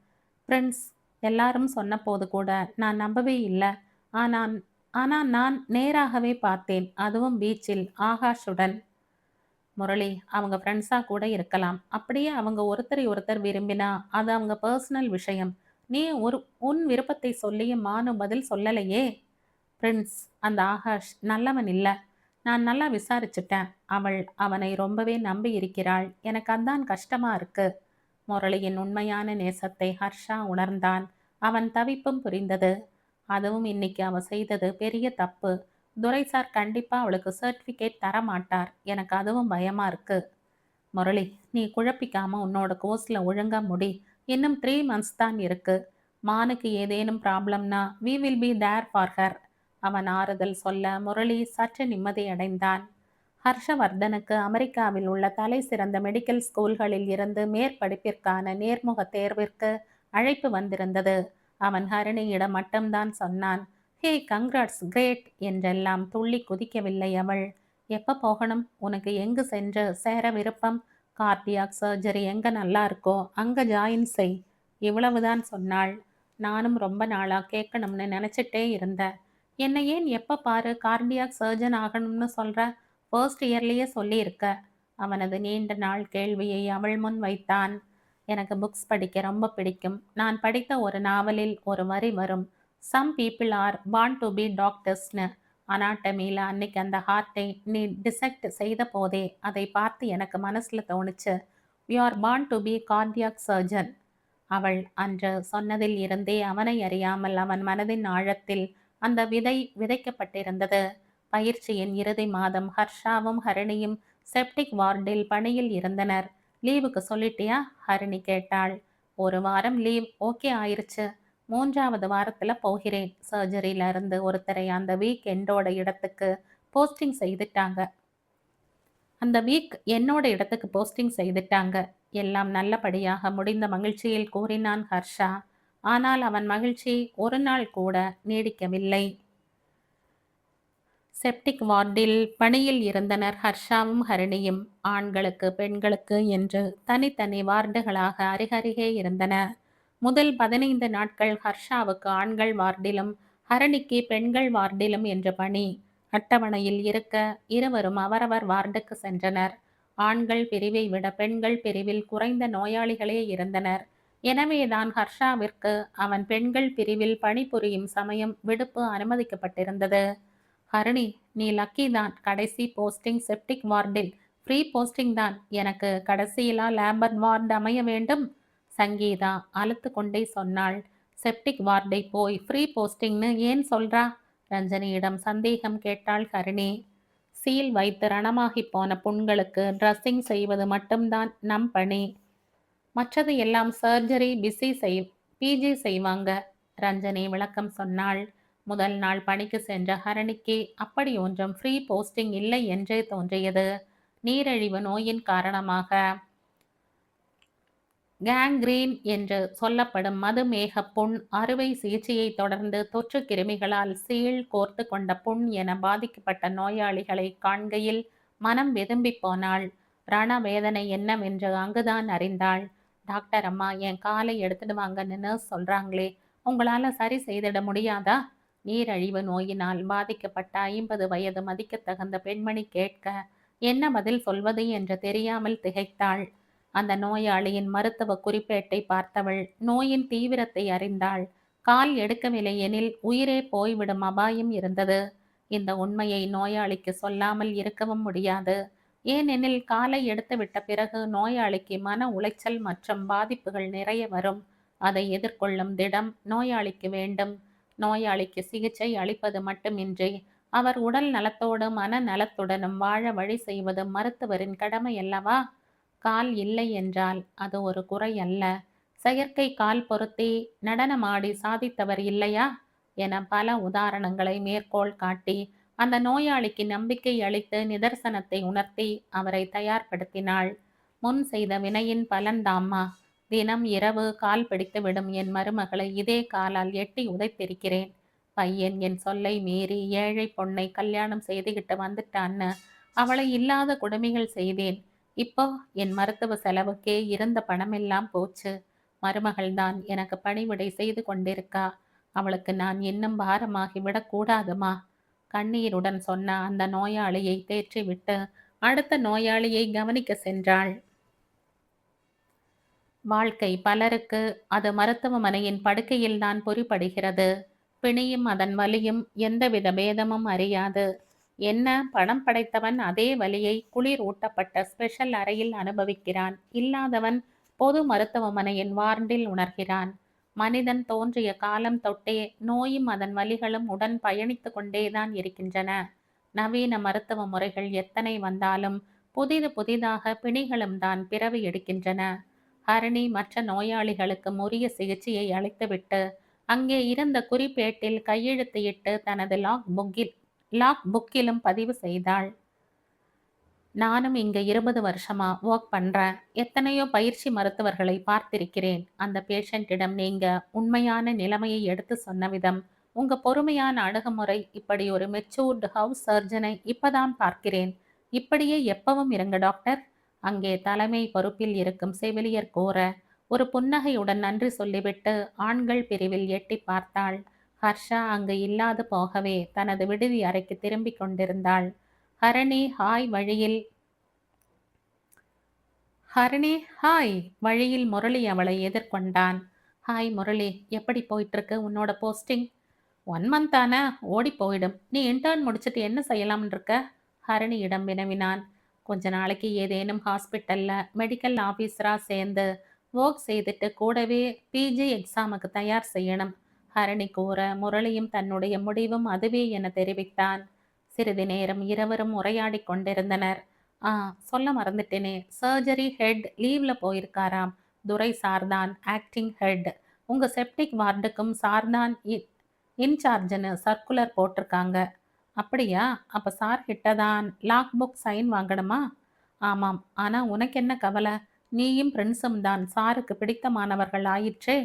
பிரின்ஸ், எல்லாரும் சொன்னபோது கூட நான் நம்பவே இல்லை. ஆனால் ஆனால் நான் நேராகவே பார்த்தேன், அதுவும் பீச்சில் ஆகாஷுடன். முரளி, அவங்க ஃப்ரெண்ட்ஸாக கூட இருக்கலாம். அப்படியே அவங்க ஒருத்தரை ஒருத்தர் விரும்பினா அது அவங்க பர்சனல் விஷயம். நீ உன் விருப்பத்தை சொல்லியும் மானு பதில் சொல்லலையே. பிரின்ஸ், அந்த ஆகாஷ் நல்லவன் இல்லை. நான் நல்லா விசாரிச்சுட்டேன். அவள் அவனை ரொம்பவே நம்பி இருக்கிறாள். எனக்கு அதான் கஷ்டமா இருக்கு. முரளியின் உண்மையான நேசத்தை ஹர்ஷா உணர்ந்தான். அவன் தவிப்பும் புரிந்தது. அதுவும் இன்னைக்கு அவ செய்தது பெரிய தப்பு. துரை சார் கண்டிப்பா அவளுக்கு சர்டிஃபிகேட் தர மாட்டார். எனக்கு அதுவும் பயமா இருக்கு. முரளி, நீ குழப்பிக்காம உன்னோட கோர்ஸ்ல ஒழுங்கா முடி. இன்னும் 3 months தான் இருக்கு. மானுக்கு ஏதேனும் ப்ராப்ளம்னா we will be there for her. அவன் ஆறுதல் சொல்ல முரளி சற்று நிம்மதி அடைந்தான். ஹர்ஷவர்தனுக்கு அமெரிக்காவில் உள்ள தலை சிறந்த மெடிக்கல் ஸ்கூல்களில் இருந்து மேற்படிப்பிற்கான நேர்முக தேர்விற்கு அழைப்பு வந்திருந்தது. அவன் ஹரிணியிடம் மட்டும்தான் சொன்னான். ஹே, கங்க்ராட்ஸ், கிரேட் என்றெல்லாம் துள்ளி குதிக்கவில்லை அவள். எப்போ போகணும்? உனக்கு எங்கு சென்று சேர விருப்பம்? கார்டியாக் சர்ஜரி எங்க நல்லா இருக்கோ அங்க ஜாயின் செய். இவ்வளவுதான் சொன்னாள். நானும் ரொம்ப நாளா கேட்கணும்னு நினைச்சிட்டே இருந்தேன். என்னை ஏன் எப்போ பாரு கார்டியாக் சர்ஜன் ஆகணும்னு சொல்ற? ஃபர்ஸ்ட் இயர்லேயே சொல்லியிருக்க. அவனது நீண்ட நாள் கேள்வியை அவள் முன் வைத்தான். எனக்கு புக்ஸ் படிக்க ரொம்ப பிடிக்கும். நான் படித்த ஒரு நாவலில் ஒரு வரி வரும். Some people are born to be டாக்டர்ஸ்னு. அனாட்டமியில் அன்னைக்கு அந்த ஹார்ட்டை நீ டிசெக்ட் செய்த போதே அதை பார்த்து எனக்கு மனசில் தோணுச்சு. We are born to be cardiac surgeon. அவள் அன்று சொன்னதில் இருந்தே அவனை அறியாமல் அவன் மனதின் ஆழத்தில் அந்த விதை விதைக்கப்பட்டிருந்தது. பயிற்சியின் இறுதி மாதம் ஹர்ஷாவும் ஹரிணியும் செப்டிக் வார்டில் பணியில் இருந்தனர். லீவுக்கு சொல்லிட்டியா? ஹரிணி கேட்டாள். ஒரு வாரம் லீவ் ஓகே ஆயிருச்சு. 3வது வாரத்துல போகிறேன். சர்ஜரியில இருந்து ஒருத்தரை அந்த வீக் என்னோட இடத்துக்கு போஸ்டிங் செய்துட்டாங்க. எல்லாம் நல்லபடியாக முடிந்த மகிழ்ச்சியில் கூறினான் ஹர்ஷா. ஆனால் அவன் மகிழ்ச்சி ஒரு நாள் கூட நீடிக்கவில்லை. செப்டிக் வார்டில் பணியில் இருந்தனர் ஹர்ஷாவும் ஹரிணியும். ஆண்களுக்கு பெண்களுக்கு என்று தனித்தனி வார்டுகளாக அருகருகே இருந்தன. முதல் 15 நாட்கள் ஹர்ஷாவுக்கு ஆண்கள் வார்டிலும் ஹரணிக்கு பெண்கள் வார்டிலும் என்ற பணி அட்டவணையில் இருக்க இருவரும் அவரவர் வார்டுக்கு சென்றனர். ஆண்கள் பிரிவை விட பெண்கள் பிரிவில் குறைந்த நோயாளிகளே இருந்தனர். எனவேதான் ஹர்ஷாவிற்கு அவன் பெண்கள் பிரிவில் பணிபுரியும் சமயம் விடுப்பு அனுமதிக்கப்பட்டிருந்தது. ஹரிணி, நீ லக்கி தான். கடைசி போஸ்டிங் செப்டிக் வார்டில். ஃப்ரீ போஸ்டிங் தான். எனக்கு கடைசியிலா லேபர் வார்டு அமைய வேண்டும்? சங்கீதா அழுத்து கொண்டே சொன்னாள். செப்டிக் வார்டை போய் ஃப்ரீ போஸ்டிங்னு ஏன் சொல்றா? ரஞ்சனியிடம் சந்தேகம் கேட்டாள் ஹரிணி. சீல் வைத்து ரணமாகி போன புண்களுக்கு ட்ரெஸ்ஸிங் செய்வது மட்டும்தான் நம் பணி. மற்றது எல்லாம் சர்ஜரி பிஜி செய்வாங்க. ரஞ்சனி விளக்கம் சொன்னாள். முதல் நாள் பணிக்கு சென்ற ஹரணிக்கு அப்படி ஒன்றும் ஃப்ரீ போஸ்டிங் இல்லை என்றே தோன்றியது. நீரிழிவு நோயின் காரணமாக கேங்க்ரீன் என்று சொல்லப்படும் மதுமேக புண், அறுவை சிகிச்சையை தொடர்ந்து தொற்று கிருமிகளால் சீழ் கோர்த்து கொண்ட புண் என பாதிக்கப்பட்ட நோயாளிகளை காண்கையில் மனம் வெதும்பி போனாள். ரண வேதனை என்னவென்று அங்குதான் அறிந்தாள். டாக்டர் அம்மா, என் காலை எடுத்துடுவாங்கன்னு நர்ஸ் சொல்றாங்களே, உங்களால சரி செய்திட முடியாதா? நீரழிவு நோயினால் பாதிக்கப்பட்ட 50 வயது மதிக்கத்தகுந்த பெண்மணி கேட்க என்ன பதில் சொல்வது என்று தெரியாமல் திகைத்தாள். அந்த நோயாளியின் மருத்துவ குறிப்பேட்டை பார்த்தவள் நோயின் தீவிரத்தை அறிந்தாள். கால் எடுக்கவில்லை எனில் உயிரே போய்விடும் அபாயம் இருந்தது. இந்த உண்மையை நோயாளிக்கு சொல்லாமல் இருக்கவும் முடியாது. ஏனெனில் காலை எடுத்துவிட்ட பிறகு நோயாளிக்கு மன உளைச்சல் மற்றும் பாதிப்புகள் நிறைய வரும். அதை எதிர்கொள்ளும் திடம் நோயாளிக்கு வேண்டும். நோயாளிக்கு சிகிச்சை அளிப்பது மட்டுமின்றி அவர் உடல் நலத்தோடு மன நலத்துடனும் வாழ வழி செய்வது மருத்துவரின் கடமை அல்லவா? கால் இல்லை என்றால் அது ஒரு குறை அல்ல. செயற்கை கால் பொருத்தி நடனமாடி சாதித்தவர் இல்லையா என பல உதாரணங்களை மேற்கோள் காட்டி அந்த நோயாளிக்கு நம்பிக்கை அளித்து நிதர்சனத்தை உணர்த்தி அவரை தயார்படுத்தினாள். முன் செய்த வினையின் பலன்தாம்மா. தினம் இரவு கால் பிடித்துவிடும் என் மருமகளை இதே காலால் எட்டி உதைத்திருக்கிறேன். பையன் என் சொல்லை மீறி ஏழை பொண்ணை கல்யாணம் செய்துகிட்டு வந்துட்டான்னு அவளை இல்லாத கொடுமைகள் செய்தேன். இப்போ என் மருத்துவ செலவுக்கே இருந்த பணமெல்லாம் போச்சு. மருமகள்தான் எனக்கு பணிவிடை செய்து கொண்டிருக்கா. அவளுக்கு நான் இன்னும் பாரமாகி விடக்கூடாதுமா. கண்ணீருடன் சொன்ன அந்த நோயாளியை தேற்றிவிட்டு அடுத்த நோயாளியை கவனிக்க சென்றாள். வாழ்க்கை பலருக்கு அது மருத்துவமனையின் படுக்கையில்தான் பொறிப்படுகிறது. பிணியும் அதன் வலியும் எந்தவித பேதமும் அறியாது. என்ன பணம் படைத்தவன் அதே வலியை குளிர் ஊட்டப்பட்ட ஸ்பெஷல் அறையில் அனுபவிக்கிறான். இல்லாதவன் பொது மருத்துவமனையின் வார்டில் உணர்கிறான். மனிதன் தோன்றிய காலம் தொட்டே நோயும் அதன் வலிகளும் உடன் பயணித்து கொண்டேதான் இருக்கின்றன. நவீன மருத்துவ முறைகள் எத்தனை வந்தாலும் புதிதாக பிணிகளும் தான் பிறவி எடுக்கின்றன. ஹரிணி மற்ற நோயாளிகளுக்கு உரிய சிகிச்சையை அளித்துவிட்டு அங்கே இருந்த குறிப்பேட்டில் கையெழுத்து இட்டு தனது லாக் புக்கிலும் பதிவு செய்தாள். நானும் இங்க 20 வருஷமா ஒர்க் பண்றேன். எத்தனையோ பயிற்சி மருத்துவர்களை பார்த்திருக்கிறேன். அந்த பேஷண்டிடம் நீங்க உண்மையான நிலைமையை எடுத்து சொன்ன விதம், உங்க பொறுமையான அணுகுமுறை, இப்படி ஒரு மெச்சூர்டு ஹவுஸ் சர்ஜனை இப்பதான் பார்க்கிறேன். இப்படியே எப்பவும் இருங்க டாக்டர். அங்கே தலைமை பொறுப்பில் இருக்கும் செவிலியர் கூற ஒரு புன்னகையுடன் நன்றி சொல்லிவிட்டு ஆண்கள் பிரிவில் எட்டி பார்த்தாள். ஹர்ஷா அங்கு இல்லாது போகவே தனது விடுதி அறைக்கு திரும்பிக் கொண்டிருந்தாள். ஹரிணி ஹாய் வழியில் முரளி அவளை எதிர்கொண்டான். ஹாய் முரளி, எப்படி போயிட்டுருக்கு உன்னோட போஸ்டிங்? 1 மந்த் தானே, ஓடி போயிடும். நீ இன்டர்ன் முடிச்சுட்டு என்ன செய்யலாம்னு இருக்க? ஹரிணியிடம் வினவினான். கொஞ்ச நாளைக்கு ஏதேனும் ஹாஸ்பிட்டலில் மெடிக்கல் ஆஃபீஸராக சேர்ந்து ஒர்க் செய்துட்டு கூடவே பிஜி எக்ஸாமுக்கு தயார் செய்யணும். ஹரிணி கூற முரளியும் தன்னுடைய முடிவும் அதுவே என தெரிவித்தான். சிறிது நேரம் இருவரும் உரையாடி கொண்டிருந்தனர். சொல்ல மறந்துட்டேனே, சர்ஜரி ஹெட் லீவில் போயிருக்காராம். துரை சார்தான் ஆக்டிங் ஹெட். உங்கள் செப்டிக் வார்டுக்கும் சார்தான் இன்சார்ஜ்னு சர்க்குலர் போட்டிருக்காங்க. அப்படியா? அப்போ சார் கிட்ட தான் லாக் புக் சைன் வாங்கணுமா? ஆமாம். ஆனால் உனக்கு என்ன கவலை? நீயும் பிரின்ஸும் தான் சாருக்கு பிடித்தமானவர்கள் ஆயிற்றே.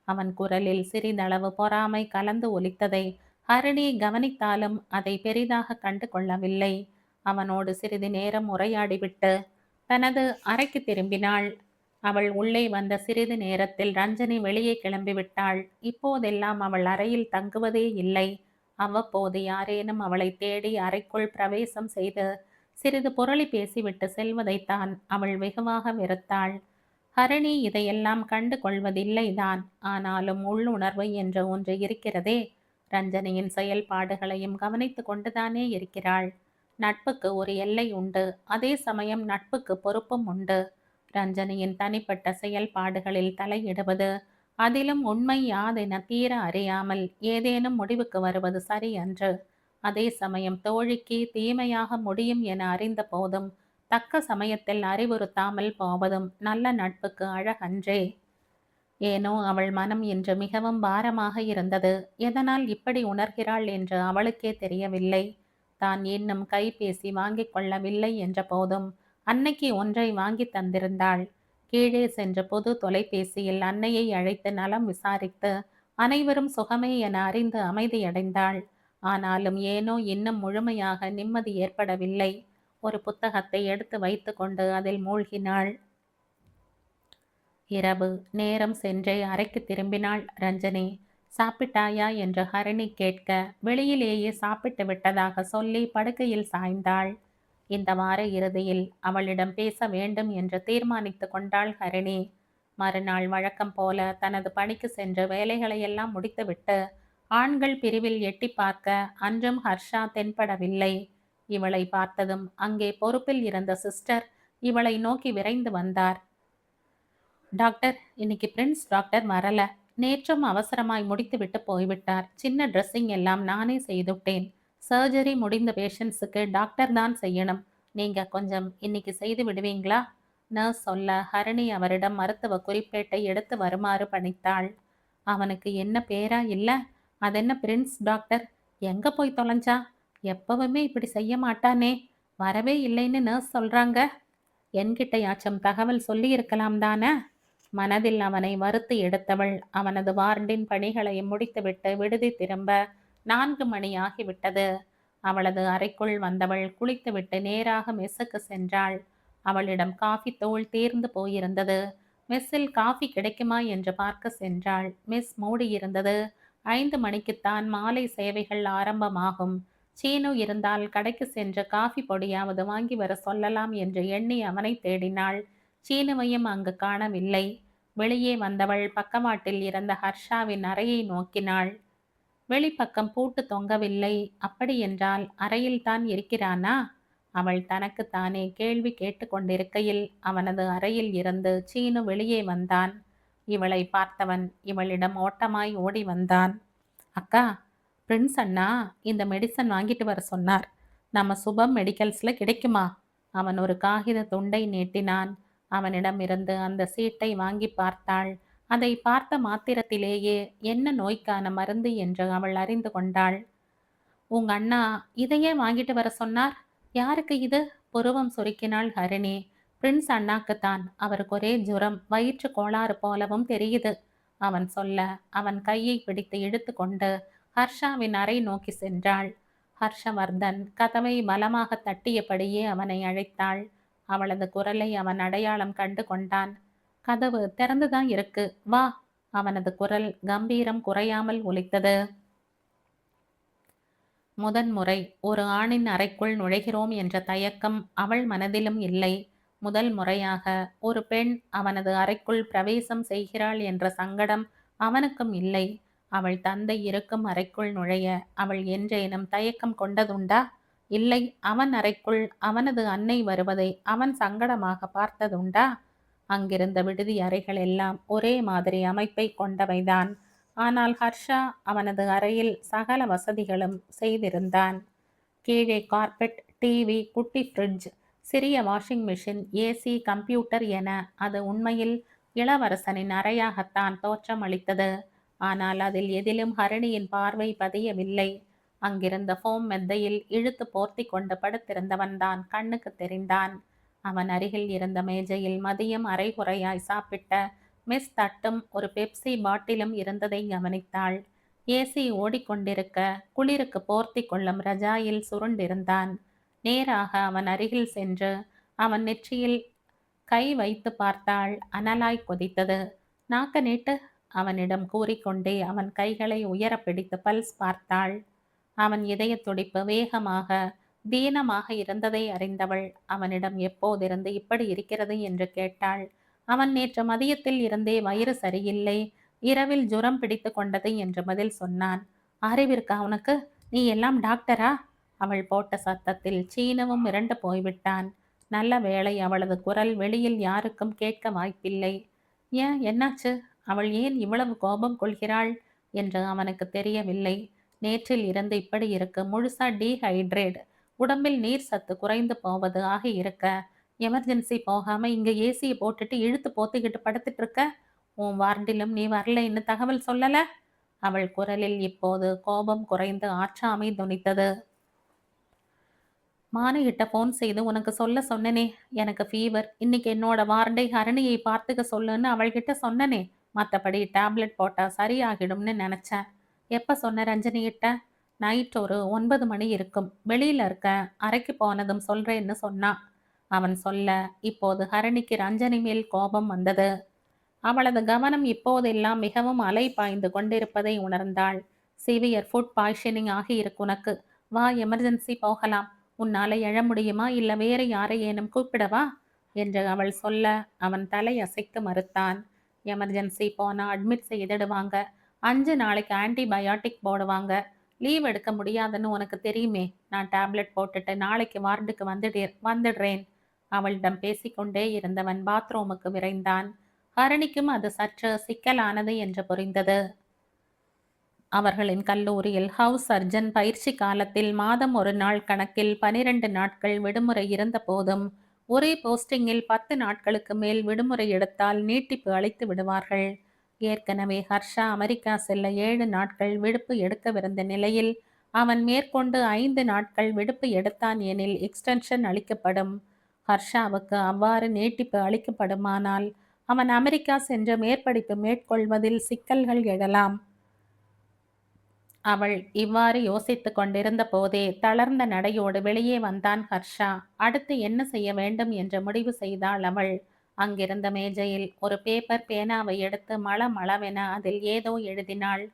அவன் குரலில் சிறிதளவு பொறாமை கலந்து ஒலித்ததை ஹரிணி கவனித்தாலும் அதை பெரிதாக கண்டு கொள்ளவில்லை. அவனோடு சிறிது நேரம் உரையாடிவிட்டு தனது அறைக்கு திரும்பினாள். அவள் உள்ளே வந்த சிறிது நேரத்தில் ரஞ்சனி வெளியே கிளம்பிவிட்டாள். இப்போதெல்லாம் அவள் அறையில் தங்குவதே இல்லை. அவ்வப்போது யாரேனும் அவளை தேடி அறைக்குள் பிரவேசம் செய்து சிறிது புரளி பேசிவிட்டு செல்வதைத்தான் அவள் வெகுவாக வெறுத்தாள். ஹரிணி இதையெல்லாம் கண்டு கொள்வதில்லைதான். ஆனாலும் உள்ளுணர்வு என்ற ஒன்று இருக்கிறதே. ரஞ்சனியின் செயல்பாடுகளையும் கவனித்து கொண்டுதானே இருக்கிறாள். நட்புக்கு ஒரு எல்லை உண்டு. அதே சமயம் நட்புக்கு பொறுப்பும் உண்டு. ரஞ்சனியின் தனிப்பட்ட செயல்பாடுகளில் தலையிடுவது, அதிலும் உண்மை யாதென தீர அறியாமல் ஏதேனும் முடிவுக்கு வருவது சரி அன்று. அதே சமயம் தோழிக்கு தீமையாக முடியும் என அறிந்த போதும் தக்க சமயத்தில் அறிவுறுத்தாமல் போவதும் நல்ல நட்புக்கு அழகன்றே. ஏனோ அவள் மனம் இன்று மிகவும் பாரமாக இருந்தது. எதனால் இப்படி உணர்கிறாள் என்று அவளுக்கே தெரியவில்லை. தான் இன்னும் கைபேசி வாங்கிக் கொள்ளவில்லை என்ற போதும் அன்னைக்கு ஒன்றை வாங்கி தந்திருந்தாள். கீழே சென்று பொது தொலைபேசியில் அன்னையை அழைத்து நலம் விசாரித்து அனைவரும் சுகமே என அறிந்து அமைதியடைந்தாள். ஆனாலும் ஏனோ இன்னும் முழுமையாக நிம்மதி ஏற்படவில்லை. ஒரு புத்தகத்தை எடுத்து வைத்து கொண்டு அதில் மூழ்கினாள். இரவு நேரம் சென்றே அறைக்கு திரும்பினாள் ரஞ்சனி. சாப்பிட்டாயா என்று ஹரிணி கேட்க வெளியிலேயே சாப்பிட்டு விட்டதாக சொல்லி படுக்கையில் சாய்ந்தாள். இந்த வார இறுதியில் அவளிடம் பேச வேண்டும் என்று தீர்மானித்து கொண்டாள் ஹரிணி. மறுநாள் வழக்கம் போல தனது பணிக்கு சென்று வேலைகளையெல்லாம் முடித்துவிட்டு ஆண்கள் பிரிவில் எட்டி பார்க்க அன்றும் ஹர்ஷா தென்படவில்லை. இவளை பார்த்ததும் அங்கே பொறுப்பில் இருந்த சிஸ்டர் இவளை நோக்கி விரைந்து வந்தார். டாக்டர், இன்னைக்கு பிரின்ஸ் டாக்டர் வரல. நேற்றும் அவசரமாய் முடித்துவிட்டு போய்விட்டார். சின்ன ட்ரெஸ்ஸிங் எல்லாம் நானே செய்துட்டேன். சர்ஜரி முடிந்த பேஷண்ட்ஸுக்கு டாக்டர் தான் செய்யணும். நீங்க கொஞ்சம் இன்னைக்கு செய்து விடுவீங்களா? நர்ஸ் சொல்ல ஹரிணி அவரிடம் மருத்துவ குறிப்பேட்டை எடுத்து வருமாறு பணித்தாள். அவனுக்கு என்ன பேரா இல்ல? அதென்ன பிரின்ஸ் டாக்டர்? எங்க போய் தொலைஞ்சா? எப்பவுமே இப்படி செய்ய மாட்டானே. வரவே இல்லைன்னு நர்ஸ் சொல்றாங்க. என்கிட்டயாச்சும் தகவல் சொல்லி இருக்கலாம் தானே? மனதில் அவனை வறுத்து எடுத்தவள் அவனது வார்டின் பணிகளை முடித்துவிட்டு விடுதி திரும்ப 4 மணி ஆகிவிட்டது. அவளது அறைக்குள் வந்தவள் குளித்துவிட்டு நேராக மெஸ்ஸுக்கு சென்றாள். அவளிடம் காஃபி தூள் தீர்ந்து போயிருந்தது. மெஸ்ஸில் காஃபி கிடைக்குமா என்று பார்க்க சென்றாள். மெஸ் மூடியிருந்தது. 5 மணிக்குத்தான் மாலை சேவைகள் ஆரம்பமாகும். சீனு இருந்தால் கடைக்கு சென்று காஃபி பொடியாவது வாங்கி வர சொல்லலாம் என்று எண்ணி அவனை தேடினாள். சீனுவையும் அங்கு காணவில்லை. வெளியே வந்தவள் பக்கவாட்டில் இருந்த ஹர்ஷாவின் அறையை நோக்கினாள். வெளிப்பக்கம் பூட்டு தொங்கவில்லை. அப்படியென்றால் அறையில்தான் இருக்கிறானா? அவள் தனக்குத்தானே கேள்வி கேட்டுக்கொண்டிருக்கையில் அவனது அறையில் இருந்து சீனு வெளியே வந்தான். இவளை பார்த்தவன் இவளிடம் ஓட்டமாய் ஓடி வந்தான். அக்கா, பிரின்ஸ் அண்ணா இந்த மெடிசன் வாங்கிட்டு வர சொன்னார். நம்ம சுபம் மெடிக்கல்ஸ்ல கிடைக்குமா? அவன் ஒரு காகித துண்டை நீட்டினான். அவனிடமிருந்து அந்த சீட்டை வாங்கி பார்த்தாள். அதை பார்த்த மாத்திரத்திலேயே என்ன நோய்க்கான மருந்து என்று அவள் அறிந்து கொண்டாள். உங்க அண்ணா இதையே வாங்கிட்டு வர சொன்னார்? யாருக்கு இது? புருவம் சுருக்கினாள் ஹரிணி. பிரின்ஸ் அண்ணாக்குத்தான். அவருக்கு ஒரே ஜுரம், வயிற்று கோளாறு போலவும் தெரியுது. அவன் சொல்ல அவன் கையை பிடித்து இழுத்து கொண்டு ஹர்ஷாவின் அறை நோக்கி சென்றாள். ஹர்ஷவர்தன் கதவை பலமாக தட்டியபடியே அவனை அழைத்தாள். அவளது குரலை அவன் அடையாளம் கண்டு கொண்டான். கதவு திறந்துதான் இருக்கு, வா. அவனது குரல் கம்பீரம் குறையாமல் ஒலித்தது. முதன்முறை ஒரு ஆணின் அறைக்குள் நுழைகிறோம் என்ற தயக்கம் அவள் மனதிலும் இல்லை. முதல் முறையாக ஒரு பெண் அவனது அறைக்குள் பிரவேசம் செய்கிறாள் என்ற சங்கடம் அவனுக்கும் இல்லை. அவள் தந்தை இருக்கும் அறைக்குள் நுழைய அவள் என்றேனும் தயக்கம் கொண்டதுண்டா? இல்லை. அவன் அறைக்குள் அவனது அன்னை வருவதை அவன் சங்கடமாக பார்த்ததுண்டா? அங்கிருந்த விடுதி அறைகள் எல்லாம் ஒரே மாதிரி அமைப்பை கொண்டவைதான். ஆனால் ஹர்ஷா அவனது அறையில் சகல வசதிகளும் செய்திருந்தான். கீழே கார்பெட், டிவி, குட்டி ஃப்ரிட்ஜ், சிறிய வாஷிங் மிஷின், ஏசி, கம்ப்யூட்டர் என அது உண்மையில் இளவரசனின் அறையாகத்தான் தோற்றமளித்தது. ஆனால் அதில் எதிலும் ஹரிணியின் பார்வை பதியவில்லை. அங்கிருந்த ஃபோம் மெத்தையில் இழுத்து போர்த்தி கொண்டு படுத்திருந்தவன்தான் கண்ணுக்கு தெரிந்தான். அவன் அருகில் இருந்த மேஜையில் மதியம் அரைகுறையாய் சாப்பிட்ட மெஸ் தட்டும் ஒரு பெப்சி பாட்டிலும் இருந்ததை கவனித்தாள். ஏசி ஓடிக்கொண்டிருக்க குளிருக்கு போர்த்தி கொள்ளும் ரஜாயில் சுருண்டிருந்தான். நேராக அவன் அருகில் சென்று அவன் நெற்றியில் கை வைத்து பார்த்தாள். அனலாய் கொதித்தது. நாக்க நீட்டு, அவனிடம் கூறிக்கொண்டே அவன் கைகளை உயர பிடித்து பல்ஸ் பார்த்தாள். அவன் இதய துடிப்பு வேகமாக தீனமாக இருந்ததை அறிந்தவள் அவனிடம் எப்போதிருந்து இப்படி இருக்கிறது என்று கேட்டாள். அவன் நேற்று மதியத்தில் இருந்தே வயிறு சரியில்லை, இரவில் ஜுரம் பிடித்து கொண்டது என்று பதில் சொன்னான். அறிவிற்கா உனக்கு? நீ எல்லாம் டாக்டரா? அவள் போட்ட சத்தத்தில் சீனவும் மிரண்டு போய்விட்டான். நல்ல வேளை அவளது குரல் வெளியில் யாருக்கும் கேட்க வாய்ப்பில்லை. ஏன், என்னாச்சு? அவள் ஏன் இவ்வளவு கோபம் கொள்கிறாள் என்று அவனுக்கு தெரியவில்லை. நேற்றில் இருந்து இப்படி இருக்கு, முழுசா டீஹைட்ரேட், உடம்பில் நீர் சத்து குறைந்து போவது ஆக இருக்க, எமர்ஜென்சி போகாம இங்க ஏசியை போட்டுட்டு இழுத்து போத்திக்கிட்டு படுத்துட்டு இருக்க. உன் வார்டிலும் நீ வரலைன்னு தகவல் சொல்லல? அவள் குரலில் இப்போது கோபம் குறைந்து ஆற்றாமை துணித்தது. மானுகிட்ட ஃபோன் செய்து உனக்கு சொல்ல சொன்னனே, எனக்கு ஃபீவர், இன்னைக்கு என்னோட வார்டை ஹரணியை பார்த்துக்க சொல்லுன்னு அவள்கிட்ட சொன்னனே. மற்றபடி டேப்லெட் போட்டா சரியாகிடும்னு நினைச்சேன். எப்ப சொன்ன ரஞ்சனிகிட்ட? நைட் ஒரு 9 மணி இருக்கும். வெளியில இருக்க, அறைக்கு போனதும் சொல்றேன்னு சொன்னான். அவன் சொல்ல இப்போது ஹரணிக்கு ரஞ்சனி மேல் கோபம் வந்தது. அவளது கவனம் இப்போதெல்லாம் மிகவும் அலை பாய்ந்து கொண்டிருப்பதை உணர்ந்தாள். சிவியர் ஃபுட் பாய்சனிங் ஆகி இருக்கு உனக்கு. வா, எமர்ஜென்சி போகலாம். உன்னால எழ முடியுமா, இல்ல வேற யாரையேனும் கூப்பிடவா என்று அவள் சொல்ல அவன் தலை அசைத்து மறுத்தான். எமர்ஜென்சி போனா அட்மிட் செய்திடுவாங்க. 5 நாளைக்கு ஆன்டிபயாட்டிக் போடுவாங்க. லீவ் எடுக்க முடியாதுன்னு உனக்கு தெரியுமே. நான் டேப்லெட் போட்டுட்டு நாளைக்கு வார்டுக்கு வந்துடுறேன். அவளிடம் பேசிக்கொண்டே இருந்தவன் பாத்ரூமுக்கு விரைந்தான். ஹரணிக்கும் அது சற்று சிக்கலானது என்று புரிந்தது. அவர்களின் கல்லூரியில் ஹவுஸ் சர்ஜன் பயிற்சி காலத்தில் மாதம் ஒரு நாள் கணக்கில் 12 நாட்கள் விடுமுறை இருந்த போதும் ஒரே போஸ்டிங்கில் 10 நாட்களுக்கு மேல் விடுமுறை எடுத்தால் நீட்டிப்பு அளித்து விடுவார்கள். ஏற்கனவே ஹர்ஷா அமெரிக்கா செல்ல 7 நாட்கள் விடுப்பு எடுக்கவிருந்த நிலையில் அவன் மேற்கொண்டு 5 நாட்கள் விடுப்பு எடுத்தான் எனில் எக்ஸ்டென்ஷன் அளிக்கப்படும். ஹர்ஷாவுக்கு அவ்வாறு நீட்டிப்பு அளிக்கப்படுமானால் அவன் அமெரிக்கா சென்று மேற்படிப்பு மேற்கொள்வதில் சிக்கல்கள் எழலாம். அவள் இவ்வாறு யோசித்துக் கொண்டிருந்த போதே தளர்ந்த நடையோடு வெளியே வந்தான் ஹர்ஷா. அடுத்து என்ன செய்ய வேண்டும் என்று முடிவு செய்தாள் அவள். அங்கிருந்த மேஜையில் ஒரு பேப்பர் பேனாவை எடுத்து மளமளவென அதில் ஏதோ எழுதினாள்.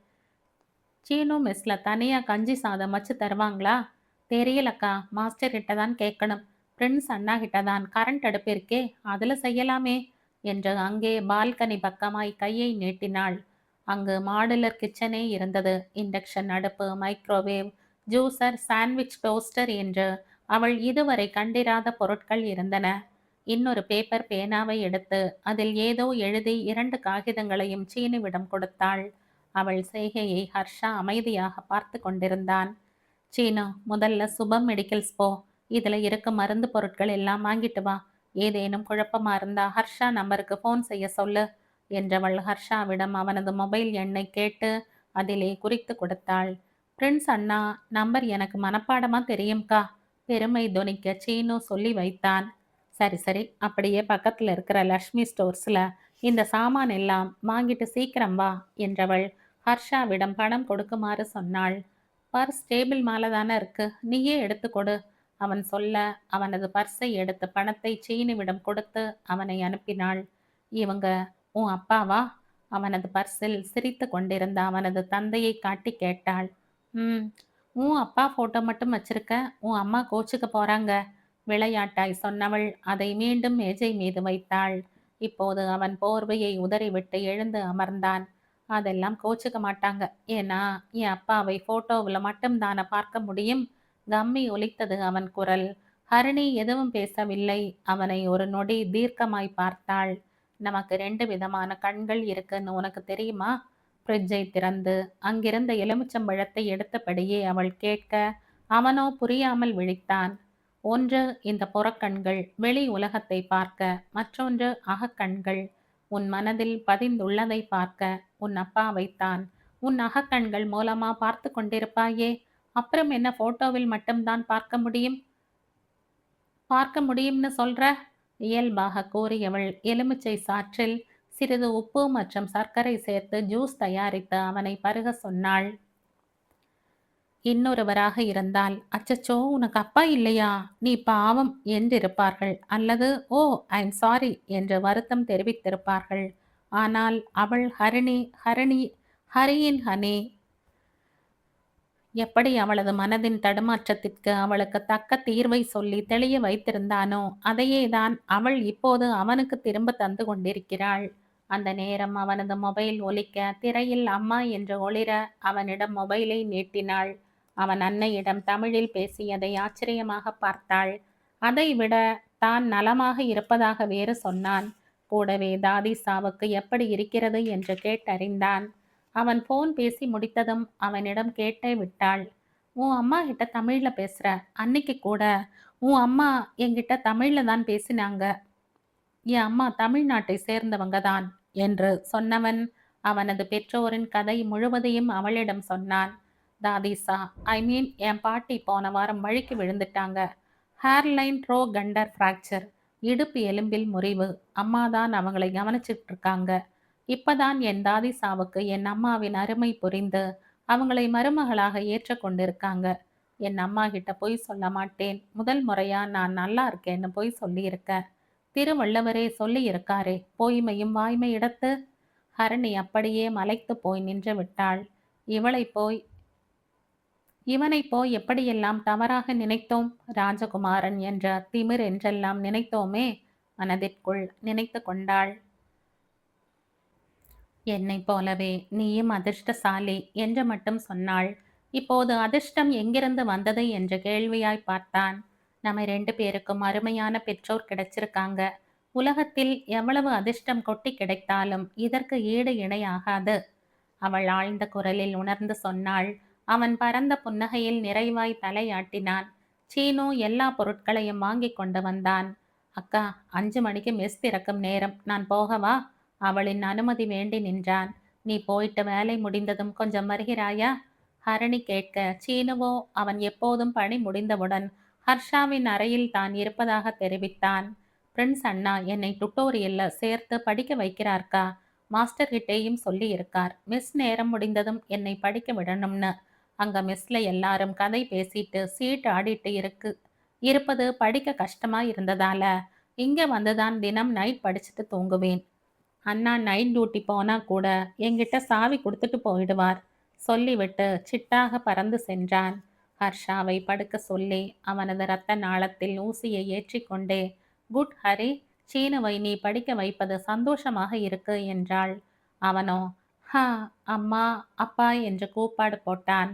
சீனு மெஸ்ல தனியா கஞ்சி சாதம் வச்சு தருவாங்களா? தெரியலக்கா, மாஸ்டர் கிட்ட தான் கேட்கணும். பிரின்ஸ் அண்ணா கிட்ட தான் கரண்ட் அடுப்பு இருக்கே, அதுல செய்யலாமே என்று அங்கே பால்கனி பக்கமாய் கையை நீட்டினாள். அங்கு மாடுலர் கிச்சனே இருந்தது. இண்டக்ஷன் அடுப்பு, மைக்ரோவேவ், ஜூசர், சாண்ட்விச் டோஸ்டர் என்று அவள் இதுவரை கண்டிராத பொருட்கள் இருந்தன. இன்னொரு பேப்பர் பேனாவை எடுத்து அதில் ஏதோ எழுதி 2 காகிதங்களையும் சீனுவிடம் கொடுத்தாள். அவள் செய்கையை ஹர்ஷா அமைதியாக பார்த்து கொண்டிருந்தான். சீனு, முதல்ல சுபம் மெடிக்கல்ஸ் போ. இதுல இருக்க மருந்து பொருட்கள் எல்லாம் வாங்கிட்டு வா. ஏதேனும் குழப்பமா இருந்தா ஹர்ஷா நம்பருக்கு ஃபோன் செய்ய சொல்லு என்றவள் ஹர்ஷாவிடம் அவனது மொபைல் எண்ணை கேட்டு அதிலே குறித்து கொடுத்தாள். பிரின்ஸ் அண்ணா நம்பர் எனக்கு மனப்பாடமா தெரியும்கா, பெருமை தொனிக்க சீனு சொல்லி வைத்தான். சரி சரி, அப்படியே பக்கத்துல இருக்கிற லக்ஷ்மி ஸ்டோர்ஸ்ல இந்த சாமான் எல்லாம் வாங்கிட்டு சீக்கிரம் வா என்றவள் ஹர்ஷாவிடம் பணம் கொடுக்குமாறு சொன்னாள். பர்ஸ் டேபிள் மேல தானே இருக்கு, நீயே எடுத்து கொடு. அவன் சொல்ல அவனது பர்ஸை எடுத்து பணத்தை சீனுவிடம் கொடுத்து அவனை அனுப்பினாள். இவங்க உன் அப்பாவா? அவனது பர்ஸில் சிரித்து கொண்டிருந்த அவனது தந்தையை காட்டி கேட்டாள். ம், உன் அப்பா போட்டோ மட்டும் வச்சிருக்க, உன் அம்மா கோச்சுக்க போறாங்க விளையாட்டாய் சொன்னவள் அதை மீண்டும் மேஜை மீது வைத்தாள். இப்போது அவன் போர்வையை உதறிவிட்டு எழுந்து அமர்ந்தான். அதெல்லாம் கோச்சுக்க மாட்டாங்க, ஏன்னா என் அப்பாவை போட்டோவில் மட்டும் தானே பார்க்க முடியும். கம்மி ஒலித்தது அவன் குரல். ஹரிணி எதுவும் பேசவில்லை. அவனை ஒரு நொடி தீர்க்கமாய் பார்த்தாள். நமக்கு 2 விதமான கண்கள் இருக்குன்னு உனக்கு தெரியுமா? ஃப்ரிட்ஜை திறந்து அங்கிருந்த எலுமிச்சம்பழத்தை எடுத்தபடியே அவள் கேட்க அவனோ புரியாமல் விழித்தான். ஒன்று இந்த புறக்கண்கள் வெளி உலகத்தை பார்க்க, மற்றொன்று அகக்கண்கள் உன் மனதில் பதிந்துள்ளதை பார்க்க. உன் அப்பாவைத்தான் உன் அகக்கண்கள் மூலமா பார்த்து கொண்டிருப்பாயே, அப்புறம் என்ன போட்டோவில் மட்டும்தான் பார்க்க முடியும்னு சொல்ற? இயல்பாக கூறியவள் எலுமிச்சை சாற்றில் சிறிது உப்பு மற்றும் சர்க்கரை சேர்த்து ஜூஸ் தயாரித்து அவனை பருக சொன்னாள். இன்னொருவராக இருந்தால், அச்சச்சோ உனக்கு அப்பா இல்லையா, நீ பாவம் என்றிருப்பார்கள், அல்லது ஓ ஐம் சாரி என்று வருத்தம் தெரிவித்திருப்பார்கள். ஆனால் அவள் ஹரியின் ஹனி. எப்படி அவளது மனதின் தடுமாற்றத்திற்கு அவளுக்கு தக்க தீர்வை சொல்லி தெளிய வைத்திருந்தானோ அதையே தான் அவள் இப்போது அவனுக்கு திரும்ப தந்து கொண்டிருக்கிறாள். அந்த நேரம் அவனது மொபைல் ஒலிக்க திரையில் அம்மா என்று ஒளிர அவனிடம் மொபைலை நீட்டினாள். அவன் அன்னையிடம் தமிழில் பேசியதை ஆச்சரியமாக பார்த்தாள். அதை விட தான் நலமாக இருப்பதாக வேறு சொன்னான். கூடவே தாதிசாவுக்கு எப்படி இருக்கிறது என்று கேட்டறிந்தான். அவன் போன் பேசி முடித்ததும் அவனிடம் கேட்டே விட்டாள். உன் அம்மா கிட்ட தமிழ்ல பேசுற, அன்னைக்கு கூட உன் அம்மா என்கிட்ட தமிழ்ல தான் பேசினாங்க. என் அம்மா தமிழ்நாட்டை சேர்ந்தவங்க தான் என்று சொன்னவன் அவனது பெற்றோரின் கதை முழுவதையும் அவளிடம் சொன்னான். தாதிசா, ஐ மீன் என் பாட்டி போன வாரம் வழுக்கி விழுந்துட்டாங்க. ஹேர்லைன் ட்ரோ கண்டர் ஃப்ராக்சர், இடுப்பு எலும்பில் முறிவு. அம்மா தான் அவங்களை கவனிச்சிட்டு இருக்காங்க. இப்பதான் என் தாதிசாவுக்கு என் அம்மாவின் அருமை புரிந்து அவங்களை மருமகளாக ஏற்றுக்கொண்டிருக்காங்க. என் அம்மா கிட்ட பொய் சொல்ல மாட்டேன். முதல் முறையா நான் நல்லா இருக்கேன்னு பொய் சொல்லியிருக்க. திருவள்ளுவரே சொல்லி இருக்காரே, பொய்மையும் வாய்மை இடத்து. ஹரணி அப்படியே மலைத்து போய் நின்று விட்டாள். இவனை போய் எப்படியெல்லாம் தவறாக நினைத்தோம். ராஜகுமாரன் என்ற திமிர் என்றெல்லாம் நினைத்தோமே, மனதிற்குள் நினைத்து கொண்டாள். என்னை போலவே நீயும் அதிர்ஷ்டசாலி என்று மட்டும் சொன்னாள். இப்போது அதிர்ஷ்டம் எங்கிருந்து வந்தது என்று கேள்வியாய் பார்த்தான். நம்ம 2 பேருக்கும் அருமையான பெற்றோர் கிடைச்சிருக்காங்க. உலகத்தில் எவ்வளவு அதிர்ஷ்டம் கொட்டி கிடைத்தாலும் இதற்கு ஈடு இணையாகாது. அவள் ஆழ்ந்த குரலில் உணர்ந்து சொன்னாள். அவன் பரந்த புன்னகையில் நிறைவாய் தலையாட்டினான். சீனு எல்லா பொருட்களையும் வாங்கி கொண்டு வந்தான். அக்கா, 5 மணிக்கு மெஸ் திறக்கும் நேரம், நான் போகவா? அவளின் அனுமதி வேண்டி நின்றான். நீ போயிட்டு வேலை முடிந்ததும் கொஞ்சம் வருகிறாயா? ஹரணி கேட்க, சீனுவோ அவன் எப்போதும் பணி முடிந்தவுடன் ஹர்ஷாவின் அறையில் தான் இருப்பதாக தெரிவித்தான். பிரின்ஸ் அண்ணா என்னை டுட்டோரியல்ல சேர்த்து படிக்க வைக்கிறார்க்கா. மாஸ்டர் கிட்டேயும் சொல்லி இருக்கார். மிஸ் நேரம் முடிந்ததும் என்னை படிக்க விடணும்னு. அங்க மெஸ்ல எல்லாரும் கதை பேசிட்டு சீட் ஆடிட்டு இருப்பது படிக்க கஷ்டமா இருந்ததால இங்க வந்துதான் தினம் நைட் படிச்சுட்டு தூங்குவேன். அண்ணா நைட் டியூட்டி போனா கூட என்கிட்ட சாவி கொடுத்துட்டு போயிடுவார். சொல்லிவிட்டு சிட்டாக பறந்து சென்றான். ஹர்ஷாவை படுக்க சொல்லி அவனது இரத்த நாளத்தில் ஊசியை ஏற்றிக்கொண்டே, குட் ஹரி, சீனுவை நீ படிக்க வைப்பது சந்தோஷமாக இருக்கு என்றாள். அவனோ ஹா, அம்மா, அப்பா என்று கூப்பாடு போட்டான்.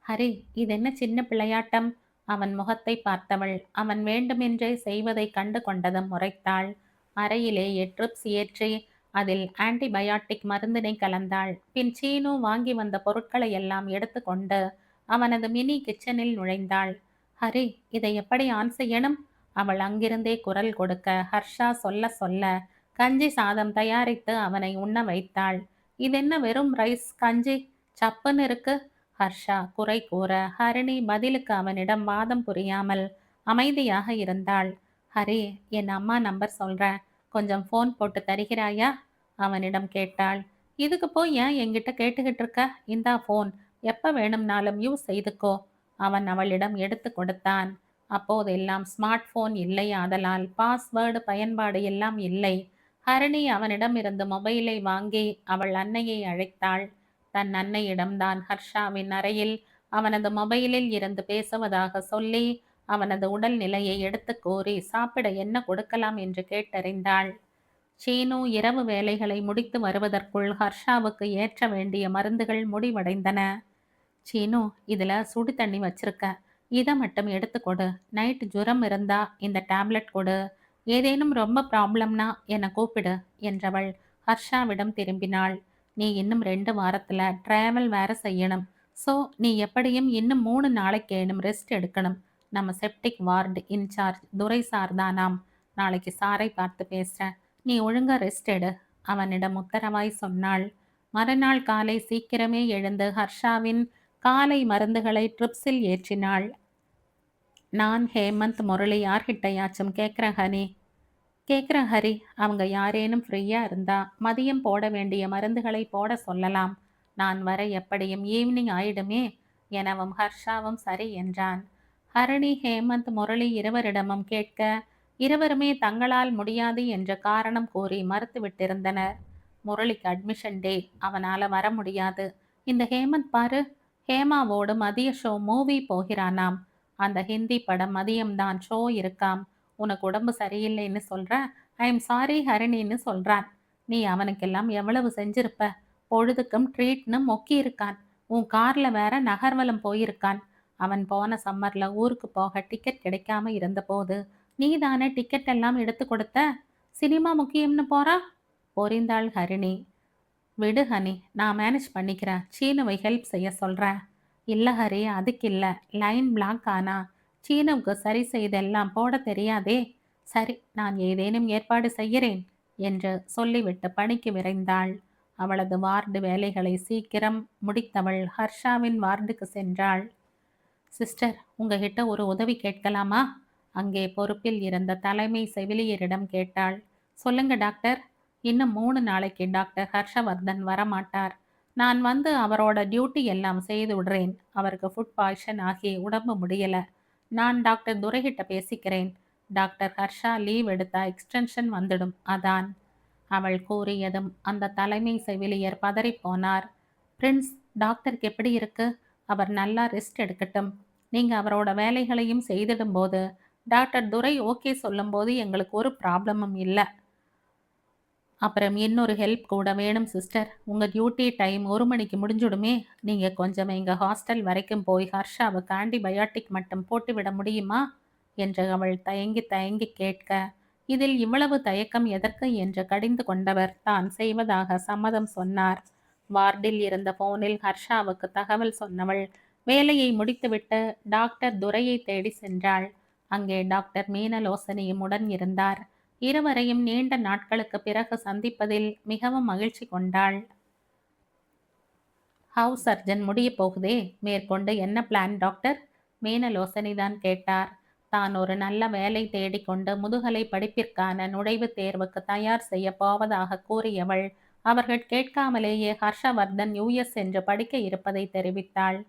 ஹரி, இதென்ன சின்ன பிள்ளையாட்டம்? அவன் முகத்தை பார்த்தவள் அவன் வேண்டுமென்றே செய்வதை கண்டு கொண்டதும் முறைத்தாள். அறையிலேயே ட்ரிப்ஸ் ஏற்றி அதில் ஆன்டிபயாட்டிக் மருந்தினை கலந்தாள். பின் சீனு வாங்கி வந்த பொருட்களை எல்லாம் எடுத்துக்கொண்டு அவனது மினி கிச்சனில் நுழைந்தாள். ஹரி, இதை எப்படி ஆன் செய்யணும்? அவள் அங்கிருந்தே குரல் கொடுக்க ஹர்ஷா சொல்ல சொல்ல கஞ்சி சாதம் தயாரித்து அவனை உண்ண வைத்தாள். இதென்ன வெறும் ரைஸ் கஞ்சி, சப்புன்னு இருக்கு? ஹர்ஷா குறை கூற ஹரிணி பதிலுக்கு அவனிடம் வாதம் புரியாமல் அமைதியாக இருந்தாள். ஹரி, என் அம்மா நம்பர் சொல்றேன், கொஞ்சம் ஃபோன் போட்டு தருகிறாயா? அவனிடம் கேட்டாள். இதுக்கு போய் ஏன் என்கிட்ட கேட்டுக்கிட்டு இருக்க? இந்தா ஃபோன், எப்ப வேணும்னாலும் யூஸ் செய்துக்கோ. அவன் அவளிடம் எடுத்து கொடுத்தான். அப்போதெல்லாம் ஸ்மார்ட் போன் இல்லை, ஆதலால் பாஸ்வேர்டு பயன்பாடு எல்லாம் இல்லை. ஹரிணி அவனிடம் இருந்து மொபைலை வாங்கி அவள் அன்னையை அழைத்தாள். தன் அன்னையிடம்தான் ஹர்ஷாவின் அறையில் அவனது மொபைலில் இருந்து பேசுவதாக சொல்லி அவனது உடல் நிலையை எடுத்து கூறி சாப்பிட என்ன கொடுக்கலாம் என்று கேட்டறிந்தாள். சீனு இரவு வேலைகளை முடித்து வருவதற்குள் ஹர்ஷாவுக்கு ஏற்ற வேண்டிய மருந்துகள் முடிவடைந்தன. சீனு, இதுல சுடு தண்ணி வச்சிருக்க, இதை மட்டும் எடுத்துக்கொடு. நைட் ஜுரம் இருந்தா இந்த டேப்லெட் கொடு. ஏதேனும் ரொம்ப ப்ராப்ளம்னா என்னை கூப்பிடு என்றவள் ஹர்ஷாவிடம் திரும்பினாள். நீ இன்னும் 2 வாரத்துல டிராவல் வேற செய்யணும். ஸோ நீ எப்படியும் இன்னும் 3 நாளைக்கேனும் ரெஸ்ட் எடுக்கணும். நம்ம செப்டிக் வார்டு இன்சார்ஜ் துரை சார் தானாம். நாளைக்கு சாரை பார்த்து பேசுறேன். நீ ஒழுங்கா ரெஸ்ட் எடு, அவனிடம் உத்தரவாய் சொன்னாள். மறுநாள் காலை சீக்கிரமே எழுந்து ஹர்ஷாவின் காலை மருந்துகளை ட்ரிப்ஸில் ஏற்றினாள். நான் ஹேமந்த் முரளி யார்கிட்டையாச்சும் கேட்குறேன் ஹரி. அவங்க யாரேனும் ஃப்ரீயா இருந்தா மதியம் போட வேண்டிய மருந்துகளை போட சொல்லலாம். நான் வர எப்படியும் ஈவினிங் ஆயிடுமே எனவும் ஹர்ஷாவும் சரி என்றான். ஹரணி ஹேமந்த் முரளி இருவரிடமும் கேட்க இருவருமே தங்களால் முடியாது என்ற காரணம் கூறி மறுத்துவிட்டிருந்தனர். முரளிக்கு அட்மிஷன் டே, அவனால வர முடியாது. இந்த ஹேமந்த் பாரு, ஹேமாவோடு மதிய ஷோ மூவி போகிறானாம். அந்த ஹிந்தி படம் மதியம்தான் ஷோ இருக்காம். உனக்கு உடம்பு சரியில்லைன்னு சொல்ற, ஐ எம் சாரி ஹரிணின்னு சொல்றான். நீ அவனுக்கெல்லாம் எவ்வளவு செஞ்சிருப்ப? பொழுதுக்கும் ட்ரீட்னு மொக்கி இருக்கான். உன் கார்ல வேற நகர்வலம் போயிருக்கான். அவன் போன சம்மர்ல ஊருக்கு போக டிக்கெட் கிடைக்காம இருந்தபோது நீ தானே டிக்கெட் எல்லாம் எடுத்து கொடுத்த. சினிமா முக்கியம்னு போறா பொறிந்தாள் ஹரிணி. விடு ஹனி, நான் மேனேஜ் பண்ணிக்கிறேன். சீனுவை ஹெல்ப் செய்ய சொல்கிறேன். இல்லை ஹரி, அதுக்கு இல்லை. லைன் பிளாக் ஆனா சீனுவுக்கு சரி செய்தெல்லாம் போட தெரியாதே. சரி, நான் ஏதேனும் ஏற்பாடு செய்கிறேன் என்று சொல்லிவிட்டு பணிக்கு விரைந்தாள். அவளது வார்டு வேலைகளை சீக்கிரம் முடித்தவள் ஹர்ஷாவின் வார்டுக்கு சென்றாள். சிஸ்டர், உங்ககிட்ட ஒரு உதவி கேட்கலாமா? அங்கே பொறுப்பில் இருந்த தலைமை செவிலியரிடம் கேட்டாள். சொல்லுங்க டாக்டர். இன்னும் 3 நாளைக்கு டாக்டர் ஹர்ஷவர்தன் வரமாட்டார். நான் வந்து அவரோட டியூட்டி எல்லாம் செய்து விடுறேன். அவருக்கு ஃபுட் பாய்சன் ஆகி உடம்பு முடியல. நான் டாக்டர் துரைகிட்ட பேசிக்கிறேன். டாக்டர் ஹர்ஷா லீவ் எடுத்தா எக்ஸ்டென்ஷன் வந்துடும், அதான். அவள் கூறியதும் அந்த தலைமை செவிலியர் பதறிப்போனார். பிரின்ஸ், டாக்டருக்கு எப்படி இருக்கு? அவர் நல்லா ரெஸ்ட் எடுக்கட்டும். நீங்க அவரோட வேலைகளையும் செய்திடும்போது டாக்டர் துரை ஓகே சொல்லும்போது எங்களுக்கு ஒரு ப்ராப்ளமும் இல்லை. அப்புறம் இன்னொரு ஹெல்ப் கூட வேணும் சிஸ்டர். உங்கள் டியூட்டி டைம் 1 மணிக்கு முடிஞ்சுடுமே. நீங்கள் கொஞ்சம் எங்கள் ஹாஸ்டல் வரைக்கும் போய் ஹர்ஷாவுக்கு ஆன்டிபயாட்டிக் மட்டும் போட்டுவிட முடியுமா என்று அவள் தயங்கி தயங்கி கேட்க, இதில் இவ்வளவு தயக்கம் எதற்கு என்று கடிந்து கொண்டவர் தான் செய்வதாக சம்மதம் சொன்னார். வார்டில் இருந்த போனில் ஹர்ஷாவுக்கு தகவல் சொன்னவள் வேலையை முடித்துவிட்டு டாக்டர் துரையை தேடி சென்றாள். அங்கே டாக்டர் மீனலோசனியும் உடன் இருந்தார். இருவரையும் நீண்ட நாட்களுக்கு பிறகு சந்திப்பதில் மிகவும் மகிழ்ச்சி கொண்டாள். ஹவுஸ் சர்ஜன் முடிய போகுதே, மேற்கொண்டு என்ன பிளான் டாக்டர்? மீனலோசனிதான் கேட்டார். தான் ஒரு நல்ல வேலை தேடிக்கொண்டு முதுகலை படிப்பிற்கான நுழைவுத் தேர்வுக்கு தயார் செய்ய போவதாக கூறியவள் அவர்கள் கேட்காமலேயே ஹர்ஷவர்தன் யுஎஸ் என்று படிக்க இருப்பதை தெரிவித்தாள்.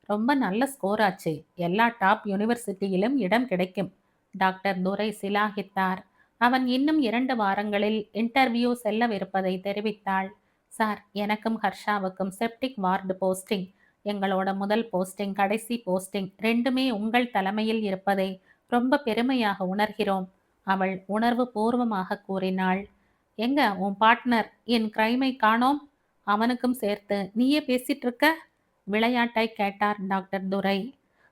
ரொம்ப நல்ல ஸ்கோர் ஆச்சு, எல்லா டாப் யூனிவர்சிட்டியிலும் இடம் கிடைக்கும். டாக்டர் துரை சிலாகித்தார். அவன் இன்னும் 2 வாரங்களில் இன்டர்வியூ செல்லவிருப்பதை தெரிவித்தாள். சார், எனக்கும் ஹர்ஷாவுக்கும் செப்டிக் வார்டு போஸ்டிங், எங்களோட முதல் போஸ்டிங் கடைசி போஸ்டிங் ரெண்டுமே உங்கள் தலைமையில் இருப்பதை ரொம்ப பெருமையாக உணர்கிறோம். அவள் உணர்வு பூர்வமாக கூறினாள். எங்க உன் பார்ட்னர், என் கிரைமை காணோம்? அவனுக்கும் சேர்த்து நீயே பேசிட்டு இருக்க? விளையாட்டாய் கேட்டார் டாக்டர் துரை.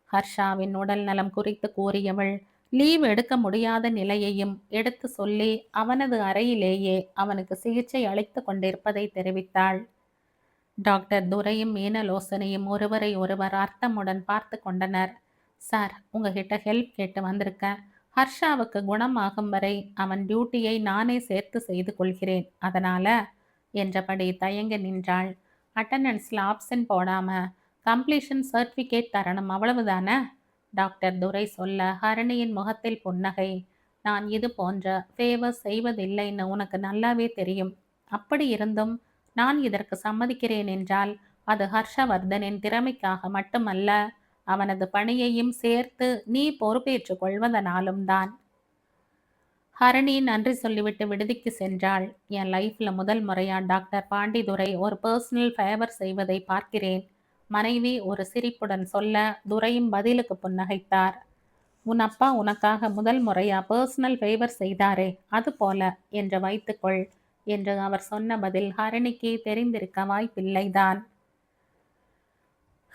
ஹர்ஷாவின் உடல் நலம் குறித்து கூறியவள் லீவ் எடுக்க முடியாத நிலையையும் எடுத்து சொல்லி அவனது அறையிலேயே அவனுக்கு சிகிச்சை அளித்து கொண்டிருப்பதை தெரிவித்தாள். டாக்டர் துரையும் மீனலோசனையும் ஒருவரை ஒருவர் அர்த்தமுடன் பார்த்து கொண்டனர். சார், உங்ககிட்ட ஹெல்ப் கேட்டு வந்திருக்கேன். ஹர்ஷாவுக்கு குணமாகும் வரை அவன் டியூட்டியை நானே சேர்த்து செய்து கொள்கிறேன். அதனால என்றபடி தயங்கி நின்றாள். அட்டண்டன்ஸில் ஆப்சன்ட் போடாம கம்ப்ளீஷன் சர்டிஃபிகேட் தரணும், அவ்வளவுதானே? டாக்டர் துரை சொல்ல ஹரணியின் முகத்தில் புன்னகை. நான் இது போன்ற ஃபேவர் செய்வதில்லைன்னு உனக்கு நல்லாவே தெரியும். அப்படி இருந்தும் நான் இதற்கு சம்மதிக்கிறேன் என்றால் அது ஹர்ஷவர்தனின் திறமைக்காக மட்டுமல்ல, அவனது பணியையும் சேர்த்து நீ பொறுப்பேற்றுக் கொள்வதனாலும் தான். ஹரணி நன்றி சொல்லிவிட்டு விடுதிக்கு சென்றாள். என் லைஃப்ல முதல் முறையா டாக்டர் பாண்டிதுரை ஒரு பர்சனல் ஃபேவர் செய்வதை பார்க்கிறேன். மனைவி ஒரு சிரிப்புடன் சொல்ல துரையும் பதிலுக்கு புன்னகைத்தார். உன் அப்பா உனக்காக முதல் முறையா பர்சனல் ஃபேவர் செய்தாரே, அது போல என்று வைத்துக்கொள் என்று அவர் சொன்ன பதில் ஹரணிக்கு தெரிந்திருக்க வாய்ப்பில்லைதான்.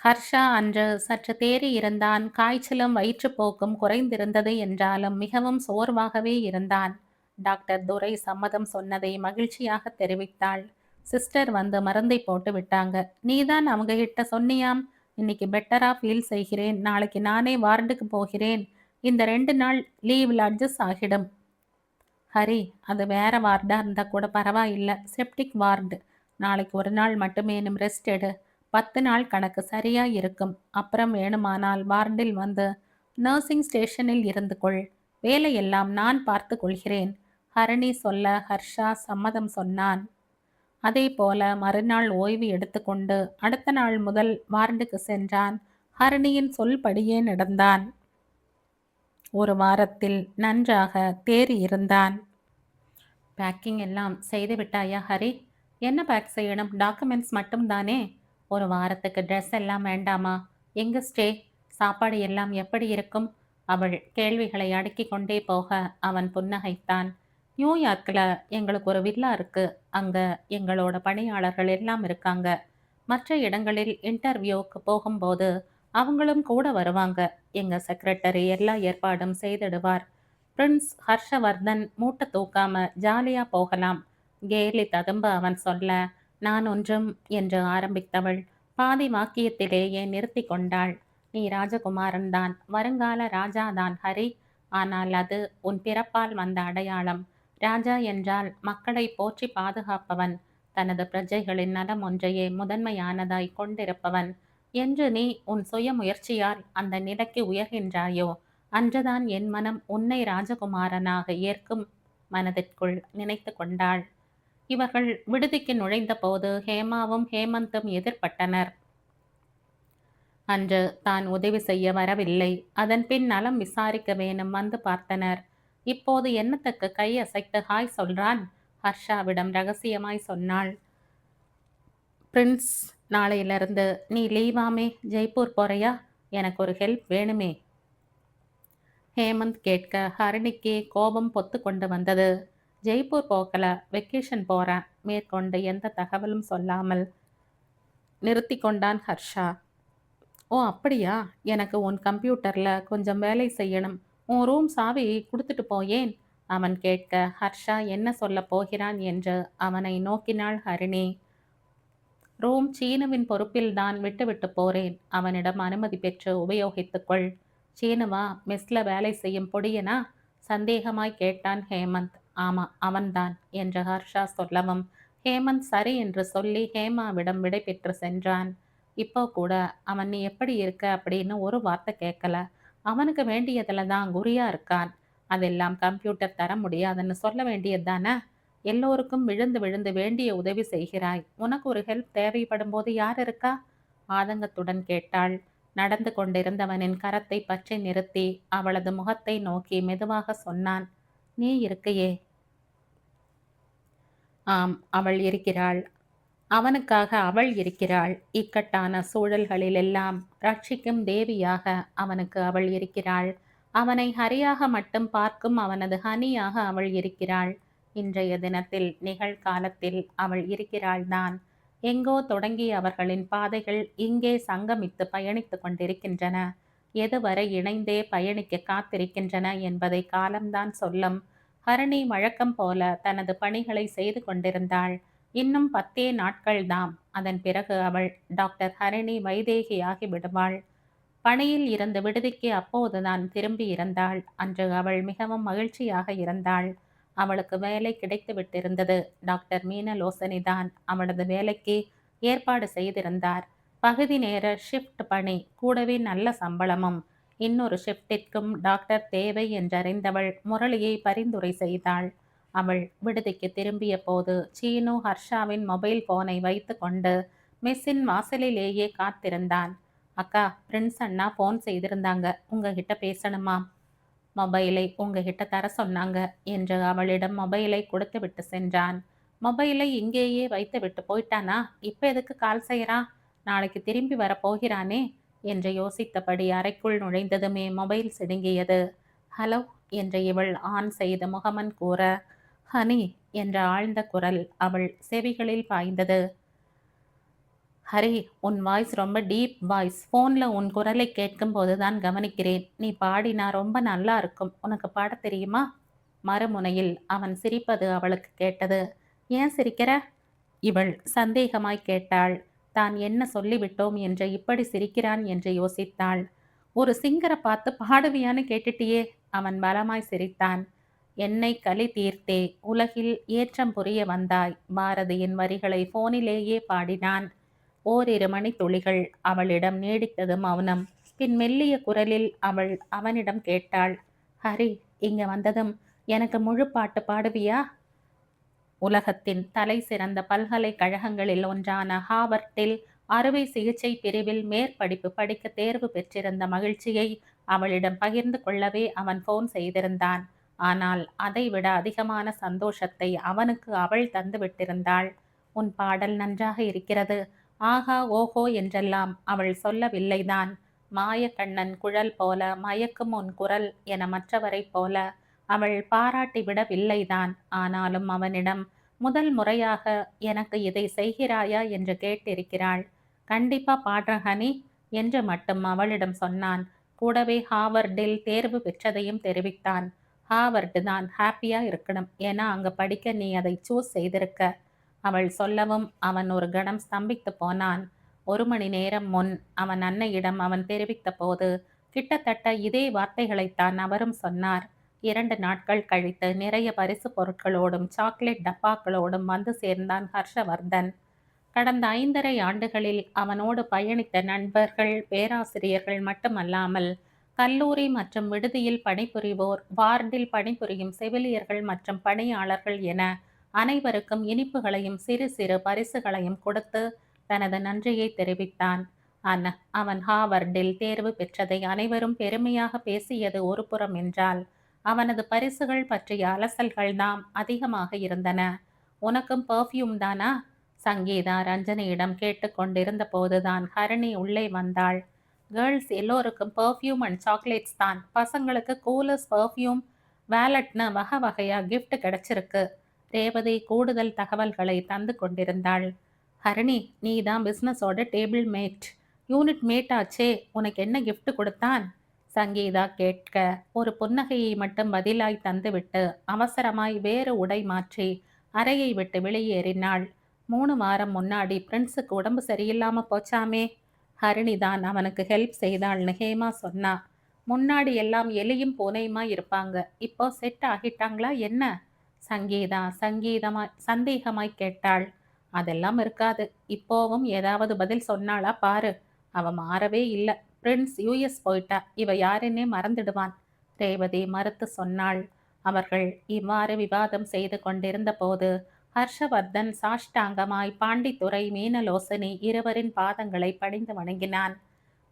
ஹர்ஷா அன்று சற்று தேறி இருந்தான். காய்ச்சலும் வயிற்றுப்போக்கும் குறைந்திருந்தது என்றாலும் மிகவும் சோர்வாகவே இருந்தான். டாக்டர் துரை சம்மதம் சொன்னதை மகிழ்ச்சியாக தெரிவித்தாள். சிஸ்டர் வந்து மருந்தை போட்டு விட்டாங்க. நீதான் அவங்க கிட்ட சொன்னியாம், இன்னைக்கு பெட்டரா ஃபீல் செய்கிறேன், நாளைக்கு நானே வார்டுக்கு போகிறேன், இந்த 2 நாள் லீவில் அட்ஜஸ்ட் ஆகிடும். ஹரி, அது வேற வார்டா இருந்தா கூட பரவாயில்லை, செப்டிக் வார்டு. நாளைக்கு ஒரு நாள் மட்டுமேனும் ரெஸ்ட் எடு. 10 நாள் கணக்கு சரியா இருக்கும். அப்புறம் வேணுமானால் வார்டில் வந்து நர்சிங் ஸ்டேஷனில் இருந்து கொள். வேலையெல்லாம் நான் பார்த்து கொள்கிறேன். ஹரணி சொல்ல ஹர்ஷா சம்மதம் சொன்னான். அதே போல மறுநாள் ஓய்வு எடுத்துக்கொண்டு அடுத்த நாள் முதல் வார்டுக்கு சென்றான். ஹரணியின் சொல்படியே நடந்தான். ஒரு வாரத்தில் நன்றாக தேறி இருந்தான். பேக்கிங் எல்லாம் செய்து விட்டாயா ஹரி? என்ன பேக் செய்யணும்? டாக்குமெண்ட்ஸ் மட்டும்தானே? ஒரு வாரத்துக்கு ட்ரெஸ் எல்லாம் வேண்டாமா? எங்கே ஸ்டே? சாப்பாடு எல்லாம் எப்படி இருக்கும்? அவள் கேள்விகளை அடுக்கி கொண்டே போக அவன் புன்னகைத்தான். நியூயார்க்கில் எங்களுக்கு ஒரு வில்லா இருக்கு. அங்கே எங்களோட பணியாளர்கள் எல்லாம் இருக்காங்க. மற்ற இடங்களில் இன்டர்வியூக்கு போகும்போது அவங்களும் கூட வருவாங்க. எங்கள் செக்ரட்டரி எல்லா ஏற்பாடும் செய்திடுவார். பிரின்ஸ் ஹர்ஷவர்தன் மூட்டை தூக்காம ஜாலியா போகலாம். கேலி ததும்ப அவன் சொல்ல நான் ஒன்றும் என்று ஆரம்பித்தவள் பாதி வாக்கியத்திலேயே நிறுத்தி கொண்டாள். நீ ராஜகுமாரன் தான், வருங்கால ராஜாதான் ஹரி. ஆனால் அது உன் பிறப்பால் வந்த அடையாளம். ராஜா என்றால் மக்களை போற்றி பாதுகாப்பவன், தனது பிரஜைகளின் நலம் ஒன்றையே முதன்மையானதாய் கொண்டிருப்பவன். என்று நீ உன் சுய முயற்சியால் அந்த நிலைக்கு உயர்கின்றாயோ, அன்றுதான் என் மனம் உன்னை ராஜகுமாரனாக ஏற்கும். மனதிற்குள் நினைத்து கொண்டாள். இவர்கள் விடுதிக்கு நுழைந்த போது ஹேமாவும் ஹேமந்தும் எதிர்பட்டனர். அன்று தான் உதவி செய்ய வரவில்லை. அதன் பின் நலம் விசாரிக்க வேணும் வந்து பார்த்தனர். இப்போது என்னத்துக்கு கை அசைத்து ஹாய் சொல்றான்? ஹர்ஷாவிடம் ரகசியமாய் சொன்னாள். பிரின்ஸ், நாளையிலிருந்து நீ லீவாமே, ஜெய்ப்பூர் போறையா? எனக்கு ஒரு ஹெல்ப் வேணுமே. ஹேமந்த் கேட்க ஹரணிக்கு கோபம் பொத்து கொண்டு வந்தது. ஜெய்ப்பூர் போகல, வெக்கேஷன் போகிறேன். மேற்கொண்டு எந்த தகவலும் சொல்லாமல் நிறுத்தி கொண்டான் ஹர்ஷா. ஓ அப்படியா? எனக்கு உன் கம்ப்யூட்டரில் கொஞ்சம் வேலை செய்யணும். உன் ரூம் சாவி கொடுத்துட்டு போயேன். அவன் கேட்க ஹர்ஷா என்ன சொல்லப் போகிறான் என்று அவனை நோக்கினாள் ஹரிணி. ரூம் சீனுவின் பொறுப்பில்தான் விட்டுவிட்டு போறேன். அவனிடம் அனுமதி பெற்று உபயோகித்துக்கொள். சீனுவா மெஸ்ல வேலை செய்யும் பொடியனா? சந்தேகமாய் கேட்டான் ஹேமந்த். ஆமா, அவன்தான் என்று ஹர்ஷா சொல்லவும் ஹேமந்த் சரி என்று சொல்லி ஹேமாவிடம் விடை பெற்று சென்றான். இப்போ கூட அவன் நீ எப்படி இருக்க அப்படின்னு ஒரு வார்த்தை கேட்கல. அவனுக்கு வேண்டியதுல தான் குறியா இருக்கான். அதெல்லாம் கம்ப்யூட்டர் தர முடியாதுன்னு சொல்ல வேண்டியது தானே? எல்லோருக்கும் விழுந்து விழுந்து வேண்டிய உதவி செய்கிறாய். உனக்கு ஒரு ஹெல்ப் தேவைப்படும் போது யார் இருக்கா? ஆதங்கத்துடன் கேட்டாள். நடந்து கொண்டிருந்தவனின் கரத்தை பற்றி நிறுத்தி அவளது முகத்தை நோக்கி மெதுவாக சொன்னான். நீ இருக்கையே. ஆம், அவள் இருக்கிறாள். அவனுக்காக அவள் இருக்கிறாள். இக்கட்டான சூழல்களிலெல்லாம் ரட்சிக்கும் தேவியாக அவனுக்கு அவள் இருக்கிறாள். அவனை ஹரியாக மட்டும் பார்க்கும் அவனது ஹனியாக அவள் இருக்கிறாள். இன்றைய தினத்தில் நிகழ்காலத்தில் அவள் இருக்கிறாள்தான். எங்கோ தொடங்கிய அவர்களின் பாதைகள் இங்கே சங்கமித்து பயணித்து கொண்டிருக்கின்றன. எதுவரை இணைந்தே பயணிக்க காத்திருக்கின்றன என்பதை காலம்தான் சொல்லும். ஹரணி வழக்கம் போல தனது பணிகளை செய்து கொண்டிருந்தாள். இன்னும் 10 நாட்கள்தாம். அதன் பிறகு அவள் டாக்டர் ஹரிணி வைதேகியாகி விடுவாள். பணியில் இருந்த விடுதிக்கு அப்போதுதான் திரும்பி இருந்தாள். அன்று அவள் மிகவும் மகிழ்ச்சியாக இருந்தாள். அவளுக்கு வேலை கிடைத்து விட்டிருந்தது. டாக்டர் மீனலோசனிதான் அவளது வேலைக்கு ஏற்பாடு செய்திருந்தார். பகுதி நேர ஷிஃப்ட் பணி, கூடவே நல்ல சம்பளமும். இன்னொரு ஷிஃப்டிற்கும் டாக்டர் தேவை என்றறிந்தவள் முரளியை பரிந்துரை செய்தாள். அவள் விடுதிக்கு திரும்பிய போது சீனு ஹர்ஷாவின் மொபைல் போனை வைத்து கொண்டு மெஸ்ஸின் வாசலிலேயே காத்திருந்தான். அக்கா, பிரின்ஸ் அண்ணா ஃபோன் செய்திருந்தாங்க, உங்ககிட்ட பேசணுமா? மொபைலை உங்ககிட்ட தர சொன்னாங்க என்று அவளிடம் மொபைலை கொடுத்து விட்டு சென்றான். மொபைலை இங்கேயே வைத்து விட்டு போயிட்டானா? இப்ப எதுக்கு கால் செய்யறான்? நாளைக்கு திரும்பி வர போகிறானே என்று யோசித்தபடி அறைக்குள் நுழைந்ததுமே மொபைல் சிடுங்கியது. ஹலோ என்று இவள் ஆன் செய்த முகமன் கூற, ஹனி என்ற ஆழ்ந்த குரல் அவள் செவிகளில் பாய்ந்தது. ஹரி, உன் வாய்ஸ் ரொம்ப டீப் வாய்ஸ். ஃபோனில் உன் குரலை கேட்கும் போதுதான் கவனிக்கிறேன். நீ பாடினா ரொம்ப நல்லா இருக்கும். உனக்கு பாடத் தெரியுமா? மறுமுனையில் அவன் சிரிப்பது அவளுக்கு கேட்டது. ஏன் சிரிக்கிற? இவள் சந்தேகமாய் கேட்டாள். தான் என்ன சொல்லிவிட்டோம் என்று இப்படி சிரிக்கிறான் என்று யோசித்தாள். ஒரு சிங்கரை பார்த்து பாடுவியான்னு கேட்டுட்டியே. அவன் பலமாய் சிரித்தான். என்னை களி தீர்த்தே உலகில் ஏற்றம் புரிய வந்தாய் பாரதியின் வரிகளை போனிலேயே பாடினான். ஓரிரு மணி துளிகள் அவளிடம் நீடித்தது மௌனம். பின் மெல்லிய குரலில் அவள் அவனிடம் கேட்டாள். ஹரி, இங்க வந்ததும் எனக்கு முழு பாட்டு பாடுவியா? உலகத்தின் தலை சிறந்த பல்கலைக்கழகங்களில் ஒன்றான ஹார்வர்டில் அறுவை சிகிச்சை பிரிவில் மேற்படிப்பு படிக்க தேர்வு பெற்றிருந்த மகிழ்ச்சியை அவளிடம் பகிர்ந்து கொள்ளவே அவன் போன் செய்திருந்தான். ஆனால் அதைவிட அதிகமான சந்தோஷத்தை அவனுக்கு அவள் தந்து விட்டிருந்தாள். உன் பாடல் நன்றாக இருக்கிறது. ஆகா ஓஹோ என்றெல்லாம் அவள் சொல்லவில்லைதான். மாயக்கண்ணன் குழல் போல மயக்கும் உன் குரல் என மற்றவரை போல அவள் பாராட்டி விடவில்லைதான். ஆனாலும் அவனிடம் முதல் முறையாக எனக்கு இதை செய்கிறாயா என்று கேட்டிருக்கிறாள். கண்டிப்பா பாடுற ஹனி என்று மட்டும் அவளிடம் சொன்னான். கூடவே ஹார்வர்டில் தேர்வு பெற்றதையும் தெரிவித்தான். ஹார்வர்டு தான், ஹாப்பியா இருக்கணும். ஏன்னா அங்க படிக்க நீ அதை சூஸ் செய்திருக்க. அவள் சொல்லவும் அவன் ஒரு கணம் ஸ்தம்பித்து போனான். 1 மணி நேரம் முன் அவன் அன்னையிடம் அவன் தெரிவித்த போது கிட்டத்தட்ட இதே வார்த்தைகளைத்தான் அவரும் சொன்னார். 2 நாட்கள் கழித்து நிறைய பரிசு பொருட்களோடும் சாக்லேட் டப்பாக்களோடும் வந்து சேர்ந்தான் ஹர்ஷவர்தன். கடந்த 5½ ஆண்டுகளில் அவனோடு பயணித்த நண்பர்கள், பேராசிரியர்கள் மட்டுமல்லாமல் கல்லூரி மற்றும் விடுதியில் பணிபுரிவோர், வார்டில் பணிபுரியும் செவிலியர்கள் மற்றும் பணியாளர்கள் என அனைவருக்கும் இனிப்புகளையும் சிறு சிறு பரிசுகளையும் கொடுத்து தனது நன்றியை தெரிவித்தான். அவன் ஹார்வர்டில் தேர்வு பெற்றதை அனைவரும் பெருமையாக பேசியது ஒரு புறம் என்றால், அவனது பரிசுகள் பற்றிய அலசல்கள்தான் அதிகமாக இருந்தன. உனக்கும் பர்ஃப்யூம் தானா? சங்கீதா ரஞ்சனியிடம் கேட்டுக்கொண்டிருந்த போதுதான் ஹரணி உள்ளே வந்தாள். கேர்ள்ஸ் எல்லோருக்கும் பர்ஃப்யூம் அண்ட் சாக்லேட்ஸ் தான். பசங்களுக்கு கூலர்ஸ், பர்ஃப்யூம், வேலட்னு வகை வகையா கிஃப்ட் கிடைச்சிருக்கு. ரேவதி கூடுதல் தகவல்களை தந்து கொண்டிருந்தாள். ஹரணி, நீ தான் பிஸ்னஸோட டேபிள் மேட், யூனிட் மேட் ஆச்சே. உனக்கு என்ன கிஃப்ட் கொடுத்தான்? சங்கீதா கேட்க ஒரு புன்னகையை மட்டும் பதிலாய் தந்துவிட்டு அவசரமாய் வேறு உடை மாற்றி அறையை விட்டு வெளியேறினாள். 3 வாரம் முன்னாடி பிரின்ஸுக்கு உடம்பு சரியில்லாம போச்சாமே. ஹரிணிதான் அவனுக்கு ஹெல்ப் செய்தாள்னு ஹேமா சொன்னா. முன்னாடி எல்லாம் எலியும் பூனையுமா இருப்பாங்க, இப்போ செட் ஆகிட்டாங்களா என்ன? சங்கீதமாய் சந்தேகமாய் கேட்டாள். அதெல்லாம் இருக்காது. இப்போவும் ஏதாவது பதில் சொன்னாளா பாரு. அவ மாறவே இல்ல. பிரின்ஸ் யூஎஸ் போயிட்டா, இவ யாருன்னே மறந்துடுவான். ரேவதி மறுத்து சொன்னாள். அவர்கள் இவ்வாறு விவாதம் செய்து கொண்டிருந்த போது ஹர்ஷவர்தன் சாஷ்டாங்கமாய் பாண்டித்துரை மீனலோசனி இருவரின் பாதங்களை பணிந்து வணங்கினான்.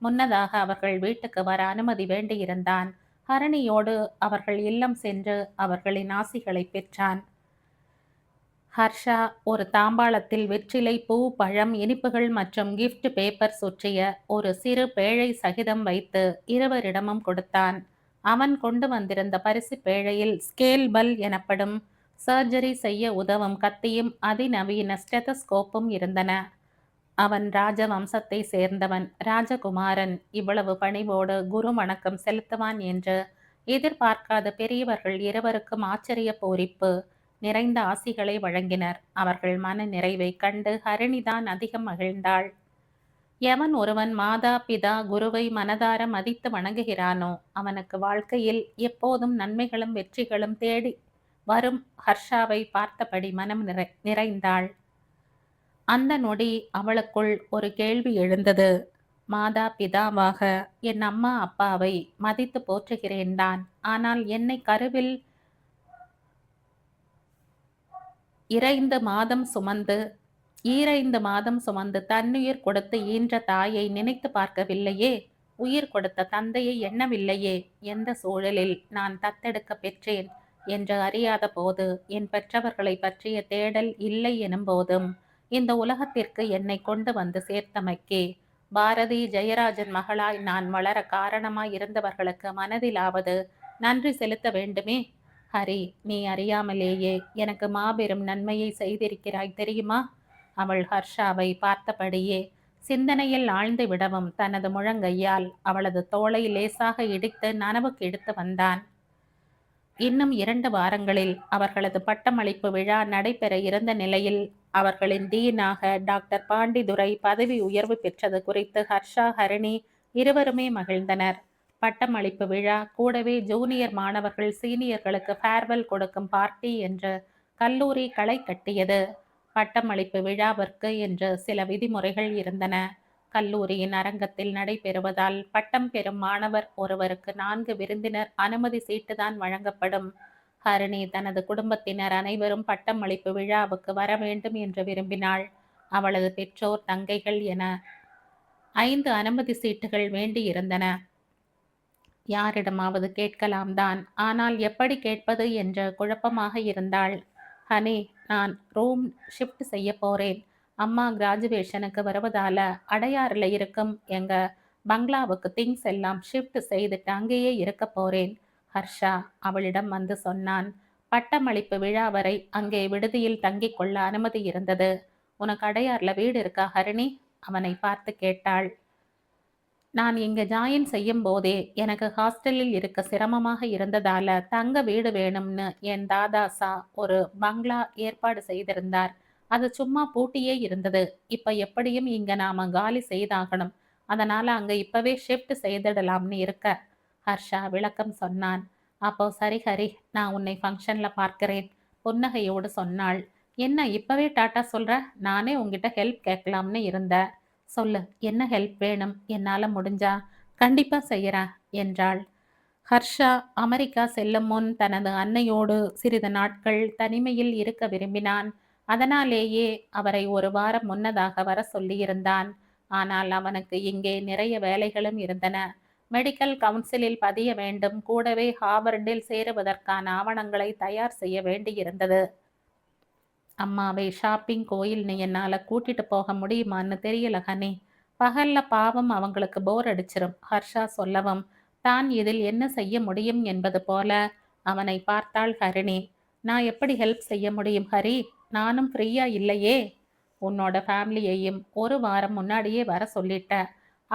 முன்னதாக அவர்கள் வீட்டுக்கு வர அனுமதி வேண்டியிருந்தான். ஹரணியோடு அவர்கள் இல்லம் சென்று அவர்களின் ஆசிகளை பெற்றான். ஹர்ஷா ஒரு தாம்பாளத்தில் வெற்றிலை, பூ, பழம், இனிப்புகள் மற்றும் கிஃப்ட் பேப்பர் சுற்றிய ஒரு சிறு பேழை சகிதம் வைத்து இருவரிடமும் கொடுத்தான். அவன் கொண்டு வந்திருந்த பரிசு பேழையில் ஸ்கேல் பல் எனப்படும் சர்ஜரி செய்ய உதவும் கத்தியும் அதிநவீன ஸ்டெதஸ்கோப்பும் இருந்தன. அவன் ராஜவம்சத்தை சேர்ந்தவன், ராஜகுமாரன். இவ்வளவு பணிவோடு குரு வணக்கம் செலுத்துவான் என்று எதிர்பார்க்காத பெரியவர்கள் இருவருக்கும் ஆச்சரிய பூரிப்பு நிறைந்த ஆசிகளை வழங்கினர். அவர்கள் மன நிறைவை கண்டு ஹரிணிதான் அதிகம் மகிழ்ந்தாள். எவன் ஒருவன் மாதா பிதா குருவை மனதார மதித்து வணங்குகிறானோ அவனுக்கு வாழ்க்கையில் எப்போதும் நன்மைகளும் வெற்றிகளும் தேடி வரும். ஹர்ஷாவை பார்த்தபடி மனம் நிறைந்தாள். அந்த நொடி அவளுக்குள் ஒரு கேள்வி எழுந்தது. மாதா பிதாவாக என் அம்மா அப்பாவை மதித்து போற்றுகிறேன் தான். ஆனால் என்னை கருவில் 2 மாதம் சுமந்து தன்னுயிர் கொடுத்து ஈன்ற தாயை நினைத்து பார்க்கவில்லையே. உயிர் கொடுத்த தந்தையை எண்ணவில்லையே. எந்த சூழலில் நான் தத்தெடுக்க பெற்றேன் என்று அறியாத போது, என் பெற்றவர்களை பற்றிய தேடல் இல்லை எனும் போதும், இந்த உலகத்திற்கு என்னை கொண்டு வந்து சேர்த்தமைக்கே பாரதி ஜெயராஜன் மகளாய் நான் வளர காரணமாய் இருந்தவர்களுக்கு மனதிலாவது நன்றி செலுத்த வேண்டுமே. ஹரி, நீ அறியாமலேயே எனக்கு மாபெரும் நன்மையை செய்திருக்கிறாய் தெரியுமா? அவள் ஹர்ஷாவை பார்த்தபடியே சிந்தனையில் ஆழ்ந்து விடவும் தனது முழங்கையால் அவளது தோளை லேசாக இடித்து நனவுக்கு எடுத்து வந்தான். இன்னும் 2 வாரங்களில் அவர்களது பட்டமளிப்பு விழா நடைபெற இருந்த நிலையில் அவர்களின் டீனாக டாக்டர் பாண்டிதுரை பதவி உயர்வு பெற்றது குறித்து ஹர்ஷா, ஹரிணி இருவருமே மகிழ்ந்தனர். பட்டமளிப்பு விழா கூடவே ஜூனியர் மாணவர்கள் சீனியர்களுக்கு ஃபேர்வெல் கொடுக்கும் பார்ட்டி என்று கல்லூரி களை கட்டியது. பட்டமளிப்பு விழாவிற்கு என்று சில விதிமுறைகள் இருந்தன. கல்லூரியின் அரங்கத்தில் நடைபெறுவதால் பட்டம் பெறும் மாணவர் ஒருவருக்கு 4 விருந்தினர் அனுமதி சீட்டுதான் வழங்கப்படும். ஹரிணி தனது குடும்பத்தினர் அனைவரும் பட்டமளிப்பு விழாவுக்கு வர வேண்டும் என்று விரும்பினாள். அவளது பெற்றோர், தங்கைகள் என 5 அனுமதி சீட்டுகள் வேண்டி இருந்தன. யாரிடமாவது கேட்கலாம் தான், ஆனால் எப்படி கேட்பது என்ற குழப்பமாக இருந்தாள். ஹனி, நான் ரூம் ஷிஃப்ட் செய்ய போறேன். அம்மா கிராஜுவேஷனுக்கு வருவதால அடையாறில் இருக்கும் எங்க பங்களாவுக்கு திங்ஸ் எல்லாம் ஷிஃப்ட் செய்துட்டு அங்கேயே இருக்க போறேன். ஹர்ஷா அவளிடம் வந்து சொன்னான். பட்டமளிப்பு விழா வரை அங்கே விடுதியில் தங்கிக் கொள்ள அனுமதி இருந்தது. உனக்கு அடையாறில் வீடு இருக்கா ஹரிணி? அவனை பார்த்து கேட்டாள். நான் இங்க ஜாயின் செய்யும் போதே எனக்கு ஹாஸ்டலில் இருக்க சிரமமாக இருந்ததால தங்க வீடு வேணும்னு என் தாதாசா ஒரு பங்களா ஏற்பாடு செய்திருந்தார். அது சும்மா பூட்டியே இருந்தது. இப்ப எப்படியும் இங்க நாம காலி செய்தாகணும். அதனால அங்க இப்பவே ஷிஃப்ட் செய்திடலாம்னு இருக்க. ஹர்ஷா விளக்கம் சொன்னான். அப்போ சரி ஹரி, நான் உன்னை ஃபங்க்ஷன்ல பார்க்கிறேன், புன்னகையோடு சொன்னாள். என்ன இப்பவே டாட்டா சொல்ற? நானே உங்ககிட்ட ஹெல்ப் கேட்கலாம்னு இருந்தேன். சொல்லு, என்ன ஹெல்ப் வேணும்? என்னால முடிஞ்சா கண்டிப்பா செய்யறேன் என்றாள். ஹர்ஷா அமெரிக்கா செல்லும் முன் தனது அன்னையோடு சிறிது நாட்கள் தனிமையில் இருக்க விரும்பினான். அதனாலேயே அவரை 1 வாரம் முன்னதாக வர சொல்லியிருந்தான். ஆனால் அவனுக்கு இங்கே நிறைய வேலைகளும் இருந்தன. மெடிக்கல் கவுன்சிலில் பதிய வேண்டும். கூடவே ஹார்வர்டில் சேருவதற்கான ஆவணங்களை தயார் செய்ய வேண்டியிருந்தது. அம்மாவை ஷாப்பிங், கோயில்னு என்னால் கூட்டிட்டு போக முடியுமான்னு தெரியல ஹனி. பகல்ல பாவம் அவங்களுக்கு போர் அடிச்சிரும். ஹர்ஷா சொல்லவும் தான் இதில் என்ன செய்ய முடியும் என்பது போல அவனை பார்த்தாள் ஹரிணி. நான் எப்படி ஹெல்ப் செய்ய முடியும் ஹரி? நானும் ஃப்ரீயா இல்லையே. உன்னோட ஃபேமிலியையும் 1 வாரம் முன்னாடியே வர சொல்லிட்ட.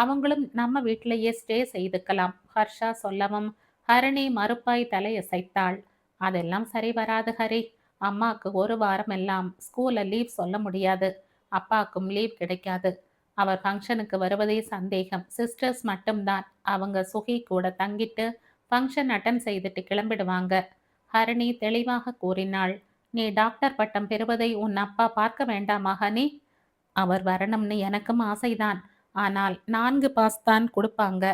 அவங்களும் நம்ம வீட்டிலேயே ஸ்டே செய்துக்கலாம். ஹர்ஷா சொல்லவும் ஹரிணி மறுப்பாய் தலையசைத்தாள். அதெல்லாம் சரி வராது ஹரி. அம்மாக்கு ஒரு வாரம் எல்லாம் ஸ்கூல்ல லீவ் சொல்ல முடியாது. அப்பாக்கும் லீவ் கிடைக்காது. அவர் ஃபங்க்ஷனுக்கு வருவதே சந்தேகம். சிஸ்டர்ஸ் மட்டும்தான். அவங்க சுகி கூட தங்கிட்டு ஃபங்க்ஷன் அட்டன் செய்துட்டு கிளம்பிடுவாங்க. ஹரிணி தெளிவாக கூறினாள். நீ டாக்டர் பட்டம் பெறுவதை உன் அப்பா பார்க்க வேண்டாமா ஹனி? அவர் வரணும்னு எனக்கும் ஆசைதான். ஆனால் 4 பாஸ் தான் கொடுப்பாங்க.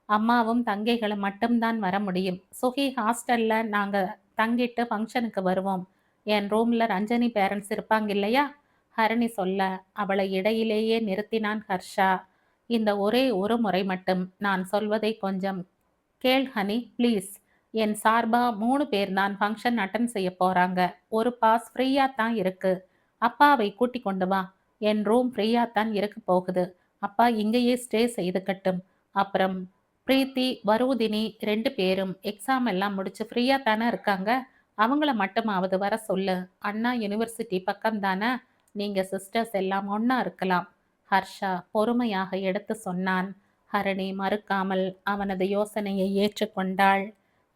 அம்மாவும் தங்கைகளும் மட்டும்தான் வர முடியும். சுகி ஹாஸ்டல்ல நாங்க தங்கிட்டு ஃபங்க்ஷனுக்கு வருவோம். என் ரூம்ல ரஞ்சனி பேரண்ட்ஸ் இருப்பாங்க இல்லையா? ஹரிணி சொல்ல அவளை இடையிலேயே நிறுத்தினான் ஹர்ஷா. இந்த ஒரே ஒரு முறை மட்டும் நான் சொல்வதை கொஞ்சம் கேள் ஹனி ப்ளீஸ். என் சார்பா 3 பேர் தான் ஃபங்க்ஷன் அட்டன் செய்ய போறாங்க. ஒரு பாஸ் ஃப்ரீயா தான் இருக்கு. அப்பாவை கூட்டி கொண்டு வா. என் ரூம் ஃப்ரீயா தான் இருக்க போகுது. அப்பா இங்கேயே ஸ்டே செய்துக்கட்டும். அப்புறம் பிரீத்தி வரூதினி 2 பேரும் எக்ஸாம் எல்லாம் முடிச்சு ஃப்ரீயா தானே இருக்காங்க. அவங்கள மட்டுமாவது வர சொல்லு. அண்ணா யூனிவர்சிட்டி பக்கம் தானே. நீங்க சிஸ்டர்ஸ் எல்லாம் ஒண்ணா இருக்கலாம். ஹர்ஷா பொறுமையாக எடுத்து சொன்னான். ஹரிணி மறுக்காமல் அவனது யோசனையை ஏற்றுக்கொண்டாள்.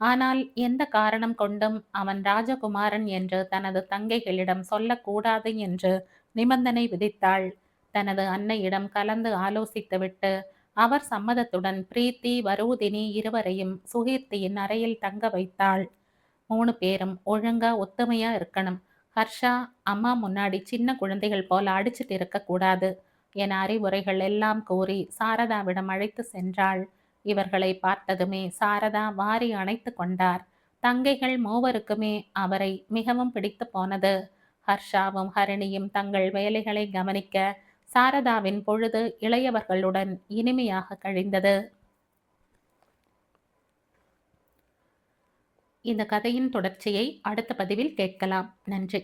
ஆனால் எந்த காரணம் கொண்டும் அவன் ராஜகுமாரன் என்று தனது தங்கைகளிடம் சொல்லக்கூடாது என்று நிபந்தனை விதித்தாள். தனது அன்னையிடம் கலந்து ஆலோசித்துவிட்டு அவர் சம்மதத்துடன் பிரீத்தி வரூதினி இருவரையும் சுகீர்த்தியின் அறையில் தங்க வைத்தாள். 3 பேரும் ஒழுங்கா ஒத்துமையா இருக்கணும். ஹர்ஷா அம்மா முன்னாடி சின்ன குழந்தைகள் போல அடிச்சிட்டு இருக்கக்கூடாது என அறிவுரைகள் எல்லாம் கூறி சாரதாவிடம் அழைத்து சென்றாள். இவர்களை பார்த்ததுமே சாரதா வாரி அணைத்து கொண்டார். தங்கைகள் மூவருக்குமே அவரை மிகவும் பிடித்து போனது. ஹர்ஷாவும் ஹரிணியும் தங்கள் வேலைகளை கவனிக்க சாரதாவின் பொழுது இளையவர்களுடன் இனிமையாக கழிந்தது. இந்த கதையின் தொடர்ச்சியை அடுத்த பதிவில் கேட்கலாம். நன்றி.